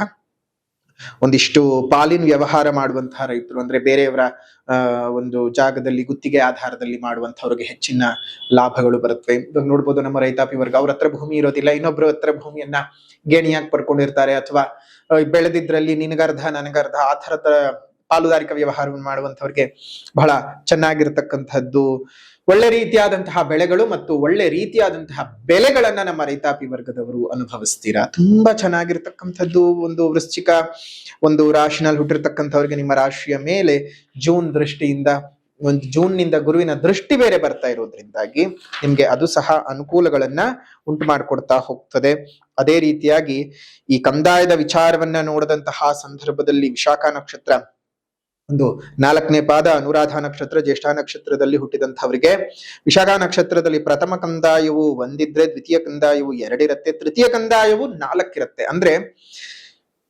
ಒಂದಿಷ್ಟು ಪಾಲಿನ ವ್ಯವಹಾರ ಮಾಡುವಂತಹ ರೈತರು, ಅಂದ್ರೆ ಬೇರೆಯವರ ಒಂದು ಜಾಗದಲ್ಲಿ ಗುತ್ತಿಗೆ ಆಧಾರದಲ್ಲಿ ಮಾಡುವಂತವ್ರಿಗೆ ಹೆಚ್ಚಿನ ಲಾಭಗಳು ಬರುತ್ತವೆ. ನೋಡ್ಬೋದು ನಮ್ಮ ರೈತಾಪಿ ವರ್ಗ, ಅವ್ರ ಹತ್ರ ಭೂಮಿ ಇರೋದಿಲ್ಲ, ಇನ್ನೊಬ್ರ ಹತ್ರ ಭೂಮಿಯನ್ನ ಗೇಣಿಯಾಗಿ ಪಡ್ಕೊಂಡಿರ್ತಾರೆ. ಅಥವಾ ಬೆಳೆದಿದ್ರಲ್ಲಿ ನಿನಗರ್ಧ ನನಗರ್ಧ ಆ ಥರದ ಪಾಲುದಾರಿಕಾ ವ್ಯವಹಾರವನ್ನು ಮಾಡುವಂತವ್ರಿಗೆ ಬಹಳ ಚೆನ್ನಾಗಿರ್ತಕ್ಕಂಥದ್ದು, ಒಳ್ಳೆ ರೀತಿಯಾದಂತಹ ಬೆಳೆಗಳು ಮತ್ತು ಒಳ್ಳೆ ರೀತಿಯಾದಂತಹ ಬೆಲೆಗಳನ್ನ ನಮ್ಮ ರೈತಾಪಿ ವರ್ಗದವರು ಅನುಭವಿಸ್ತೀರಾ. ತುಂಬಾ ಚೆನ್ನಾಗಿರ್ತಕ್ಕಂಥದ್ದು. ಒಂದು ವೃಶ್ಚಿಕ ಒಂದು ರಾಶಿನಲ್ಲಿ ಹುಟ್ಟಿರ್ತಕ್ಕಂಥವ್ರಿಗೆ ನಿಮ್ಮ ರಾಶಿಯ ಮೇಲೆ ಜೂನ್ ದೃಷ್ಟಿಯಿಂದ ಒಂದು ಜೂನ್ನಿಂದ ಗುರುವಿನ ದೃಷ್ಟಿ ಬೇರೆ ಬರ್ತಾ ಇರೋದ್ರಿಂದಾಗಿ ನಿಮ್ಗೆ ಅದು ಸಹ ಅನುಕೂಲಗಳನ್ನ ಉಂಟು ಮಾಡಿಕೊಡ್ತಾ ಹೋಗ್ತದೆ. ಅದೇ ರೀತಿಯಾಗಿ ಈ ಕಂದಾಯದ ವಿಚಾರವನ್ನ ನೋಡಿದಂತಹ ಸಂದರ್ಭದಲ್ಲಿ ವಿಶಾಖ ನಕ್ಷತ್ರ ಒಂದು 4ನೇ ಪಾದ, ಅನುರಾಧ ನಕ್ಷತ್ರ, ಜ್ಯೇಷ್ಠ ನಕ್ಷತ್ರದಲ್ಲಿ ಹುಟ್ಟಿದಂಥವರಿಗೆ ವಿಶಾಖ ನಕ್ಷತ್ರದಲ್ಲಿ ಪ್ರಥಮ ಕಂದಾಯವು 1 ಇದ್ರೆ, ದ್ವಿತೀಯ ಕಂದಾಯವು 2 ಇರುತ್ತೆ, ತೃತೀಯ ಕಂದಾಯವು 4 ಇರುತ್ತೆ. ಅಂದ್ರೆ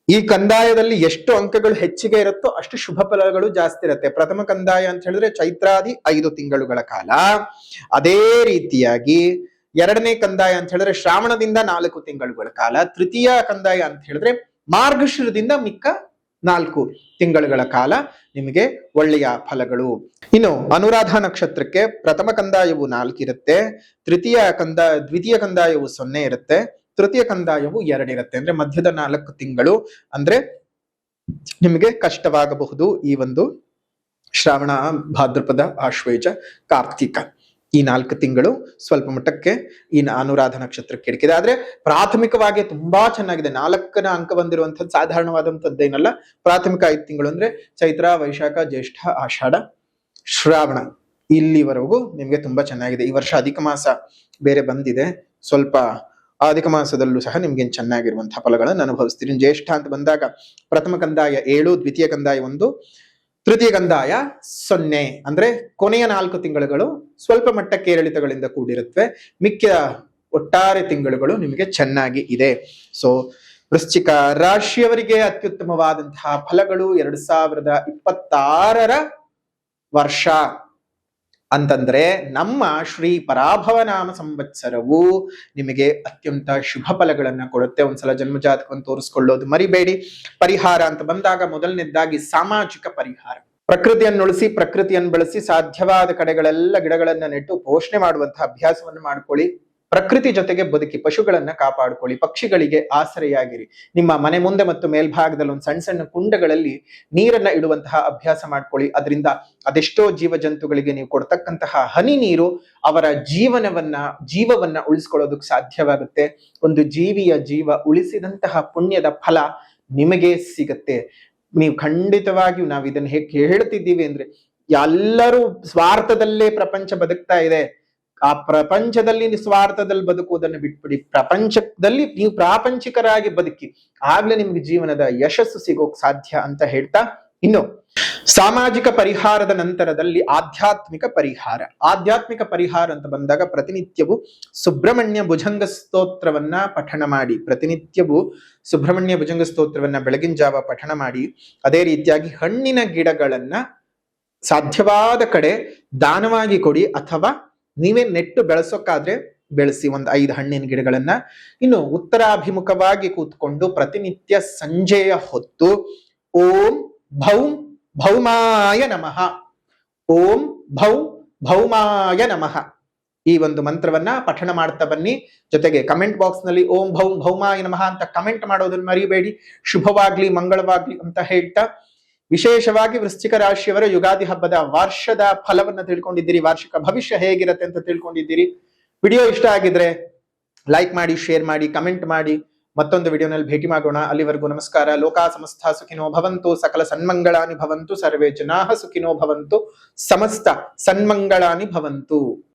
ಈ ಕಂದಾಯದಲ್ಲಿ ಎಷ್ಟು ಅಂಕಗಳು ಹೆಚ್ಚಿಗೆ ಇರುತ್ತೋ ಅಷ್ಟು ಶುಭ ಫಲಗಳು ಜಾಸ್ತಿ ಇರುತ್ತೆ. ಪ್ರಥಮ ಕಂದಾಯ ಅಂತ ಹೇಳಿದ್ರೆ ಚೈತ್ರಾದಿ 5 ತಿಂಗಳುಗಳ ಕಾಲ. ಅದೇ ರೀತಿಯಾಗಿ 2ನೇ ಕಂದಾಯ ಅಂತ ಹೇಳಿದ್ರೆ ಶ್ರಾವಣದಿಂದ 4 ತಿಂಗಳುಗಳ ಕಾಲ. ತೃತೀಯ ಕಂದಾಯ ಅಂತ ಹೇಳಿದ್ರೆ ಮಾರ್ಗಶಿರದಿಂದ ಮಿಕ್ಕ 4 ತಿಂಗಳುಗಳ ಕಾಲ ನಿಮಗೆ ಒಳ್ಳೆಯ ಫಲಗಳು. ಇನ್ನು ಅನುರಾಧ ನಕ್ಷತ್ರಕ್ಕೆ ಪ್ರಥಮ ಕಂದಾಯವು 4 ಇರುತ್ತೆ, ದ್ವಿತೀಯ ಕಂದಾಯವು 0 ಇರುತ್ತೆ, ತೃತೀಯ ಕಂದಾಯವು 2 ಇರುತ್ತೆ. ಅಂದ್ರೆ ಮಧ್ಯದ 4 ತಿಂಗಳು ಅಂದ್ರೆ ನಿಮಗೆ ಕಷ್ಟವಾಗಬಹುದು. ಈ ಒಂದು ಶ್ರಾವಣ, ಭಾದ್ರಪದ, ಆಶ್ವೇಜ, ಕಾರ್ತಿಕ ಈ 4 ತಿಂಗಳು ಸ್ವಲ್ಪ ಮಟ್ಟಕ್ಕೆ ಈ ಅನುರಾಧ ನಕ್ಷತ್ರಕ್ಕೆ ಹಿಡಿಕಿದೆ. ಆದ್ರೆ ಪ್ರಾಥಮಿಕವಾಗಿ ತುಂಬಾ ಚೆನ್ನಾಗಿದೆ. 4ನ ಅಂಕ ಬಂದಿರುವಂತದ್ದು ಸಾಧಾರಣವಾದಂತದ್ದೇನಲ್ಲ. ಪ್ರಾಥಮಿಕ 5 ತಿಂಗಳು ಅಂದ್ರೆ ಚೈತ್ರ, ವೈಶಾಖ, ಜ್ಯೇಷ್ಠ, ಆಷಾಢ, ಶ್ರಾವಣ ಇಲ್ಲಿವರೆಗೂ ನಿಮ್ಗೆ ತುಂಬಾ ಚೆನ್ನಾಗಿದೆ. ಈ ವರ್ಷ ಅಧಿಕ ಮಾಸ ಬೇರೆ ಬಂದಿದೆ. ಸ್ವಲ್ಪ ಅಧಿಕ ಮಾಸದಲ್ಲೂ ಸಹ ನಿಮ್ಗೆ ಚೆನ್ನಾಗಿರುವಂತಹ ಫಲಗಳನ್ನು ಅನುಭವಿಸ್ತೀರಿ. ಜ್ಯೇಷ್ಠ ಅಂತ ಬಂದಾಗ ಪ್ರಥಮ ಕಂದಾಯ 7, ದ್ವಿತೀಯ ಕಂದಾಯ 1, ತೃತೀಯ ಕಂದಾಯ 0. ಅಂದ್ರೆ ಕೊನೆಯ 4 ತಿಂಗಳುಗಳು ಸ್ವಲ್ಪ ಮಟ್ಟಕ್ಕೆ ಏರಿಳಿತಗಳಿಂದ ಕೂಡಿರುತ್ತವೆ. ಮಿಕ್ಕ ಒಟ್ಟಾರೆ ತಿಂಗಳುಗಳು ನಿಮಗೆ ಚೆನ್ನಾಗಿ ಇದೆ. ಸೊ ವೃಶ್ಚಿಕ ರಾಶಿಯವರಿಗೆ ಅತ್ಯುತ್ತಮವಾದಂತಹ ಫಲಗಳು 2026ರ ವರ್ಷ ಅಂತಂದ್ರೆ ನಮ್ಮ ಶ್ರೀ ಪರಾಭವ ನಾಮ ಸಂವತ್ಸರವು ನಿಮಗೆ ಅತ್ಯಂತ ಶುಭ ಫಲಗಳನ್ನ ಕೊಡುತ್ತೆ. ಒಂದ್ಸಲ ಜನ್ಮಜಾತಕವನ್ನು ತೋರಿಸ್ಕೊಳ್ಳೋದು ಮರಿಬೇಡಿ. ಪರಿಹಾರ ಅಂತ ಬಂದಾಗ ಮೊದಲನೇದಾಗಿ ಸಾಮಾಜಿಕ ಪರಿಹಾರ. ಪ್ರಕೃತಿಯನ್ನು ಉಳಿಸಿ, ಪ್ರಕೃತಿಯನ್ನು ಬೆಳೆಸಿ, ಸಾಧ್ಯವಾದ ಕಡೆಗಳೆಲ್ಲ ಗಿಡಗಳನ್ನ ನೆಟ್ಟು ಪೋಷಣೆ ಮಾಡುವಂತಹ ಅಭ್ಯಾಸವನ್ನು ಮಾಡ್ಕೊಳ್ಳಿ. ಪ್ರಕೃತಿ ಜೊತೆಗೆ ಬದುಕಿ, ಪಶುಗಳನ್ನ ಕಾಪಾಡಿಕೊಳ್ಳಿ, ಪಕ್ಷಿಗಳಿಗೆ ಆಸರೆಯಾಗಿರಿ. ನಿಮ್ಮ ಮನೆ ಮುಂದೆ ಮತ್ತು ಮೇಲ್ಭಾಗದಲ್ಲಿ ಒಂದು ಸಣ್ಣ ಸಣ್ಣ ಕುಂಡಗಳಲ್ಲಿ ನೀರನ್ನ ಇಡುವಂತಹ ಅಭ್ಯಾಸ ಮಾಡ್ಕೊಳ್ಳಿ. ಅದರಿಂದ ಅದೆಷ್ಟೋ ಜೀವ ಜಂತುಗಳಿಗೆ ನೀವು ಕೊಡ್ತಕ್ಕಂತಹ ಹನಿ ನೀರು ಅವರ ಜೀವವನ್ನ ಉಳಿಸ್ಕೊಳ್ಳೋದಕ್ಕೆ ಸಾಧ್ಯವಾಗುತ್ತೆ. ಒಂದು ಜೀವಿಯ ಜೀವ ಉಳಿಸಿದಂತಹ ಪುಣ್ಯದ ಫಲ ನಿಮಗೆ ಸಿಗತ್ತೆ. ನೀವು ಖಂಡಿತವಾಗಿಯೂ ನಾವು ಇದನ್ನ ಹೇಗೆ ಹೇಳ್ತಿದ್ದೀವಿ ಅಂದ್ರೆ, ಎಲ್ಲರೂ ಸ್ವಾರ್ಥದಲ್ಲೇ ಪ್ರಪಂಚ ಬದುಕ್ತಾ ಇದೆ. ಆ ಪ್ರಪಂಚದಲ್ಲಿ ಸ್ವಾರ್ಥದಲ್ಲಿ ಬದುಕುವುದನ್ನು ಬಿಟ್ಬಿಡಿ. ಪ್ರಪಂಚದಲ್ಲಿ ನೀವು ಪ್ರಾಪಂಚಿಕರಾಗಿ ಬದುಕಿ, ಆಗ್ಲೇ ನಿಮ್ಗೆ ಜೀವನದ ಯಶಸ್ಸು ಸಿಗೋಕ್ ಸಾಧ್ಯ ಅಂತ ಹೇಳ್ತಾ, ಇನ್ನು ಸಾಮಾಜಿಕ ಪರಿಹಾರದ ನಂತರದಲ್ಲಿ ಆಧ್ಯಾತ್ಮಿಕ ಪರಿಹಾರ. ಆಧ್ಯಾತ್ಮಿಕ ಪರಿಹಾರ ಅಂತ ಬಂದಾಗ ಪ್ರತಿನಿತ್ಯವೂ ಸುಬ್ರಹ್ಮಣ್ಯ ಭುಜಂಗ ಸ್ತೋತ್ರವನ್ನ ಪಠಣ ಮಾಡಿ. ಪ್ರತಿನಿತ್ಯವೂ ಸುಬ್ರಹ್ಮಣ್ಯ ಭುಜಂಗ ಸ್ತೋತ್ರವನ್ನ ಬೆಳಗಿನ ಜಾವ ಪಠಣ ಮಾಡಿ. ಅದೇ ರೀತಿಯಾಗಿ ಹಣ್ಣಿನ ಗಿಡಗಳನ್ನ ಸಾಧ್ಯವಾದ ಕಡೆ ದಾನವಾಗಿ ಕೊಡಿ, ಅಥವಾ ನೀವೇ ನೆಟ್ಟು ಬೆಳೆಸೋಕ್ಕಾದ್ರೆ ಬೆಳೆಸಿ ಒಂದು 5 ಹಣ್ಣಿನ ಗಿಡಗಳನ್ನ. ಇನ್ನು ಉತ್ತರಾಭಿಮುಖವಾಗಿ ಕೂತ್ಕೊಂಡು ಪ್ರತಿನಿತ್ಯ ಸಂಜೆಯ ಹೊತ್ತು ಓಂ ಭೌಂ ಭೌಮಾಯ ನಮಃ, ಓಂ ಭೌಮಾಯ ನಮಃ ಈ ಒಂದು ಮಂತ್ರವನ್ನ ಪಠಣ ಮಾಡ್ತಾ ಬನ್ನಿ. ಜೊತೆಗೆ ಕಮೆಂಟ್ ಬಾಕ್ಸ್ ನಲ್ಲಿ ಓಂ ಭೌಮಾಯ ನಮಃ ಅಂತ ಕಮೆಂಟ್ ಮಾಡೋದನ್ನ ಮರಿಬೇಡಿ. ಶುಭವಾಗ್ಲಿ, ಮಂಗಳವಾಗ್ಲಿ ಅಂತ ಹೇಳ್ತಾ, ವಿಶೇಷವಾಗಿ ವೃಶ್ಚಿಕ ರಾಶಿಯವರ ಯುಗಾದಿ ಹಬ್ಬದ ವರ್ಷದ ಫಲವನ್ನ ತಿಳ್ಕೊಂಡಿದ್ದೀರಿ, ವಾರ್ಷಿಕ ಭವಿಷ್ಯ ಹೇಗಿರುತ್ತೆ ಅಂತ ತಿಳ್ಕೊಂಡಿದ್ದೀರಿ. ವಿಡಿಯೋ ಇಷ್ಟ ಆಗಿದ್ರೆ ಲೈಕ್ ಮಾಡಿ, ಶೇರ್ ಮಾಡಿ, ಕಮೆಂಟ್ ಮಾಡಿ. ಮತ್ತೊಂದು ವಿಡಿಯೋನಲ್ಲಿ ಭೇಟಿ ಮಾಡೋಣ. ಅಲ್ಲಿವರೆಗೂ ನಮಸ್ಕಾರ. ಲೋಕಾ ಸಮಸ್ತ ಸುಖಿನೋ ಭವಂತು, ಸಕಲ ಸನ್ಮಂಗಳಾನಿ ಭವಂತು, ಸರ್ವೇ ಜನಾಃ ಸುಖಿನೋ ಭವಂತು, ಸಮಸ್ತ ಸನ್ಮಂಗಳಾನಿ ಭವಂತು.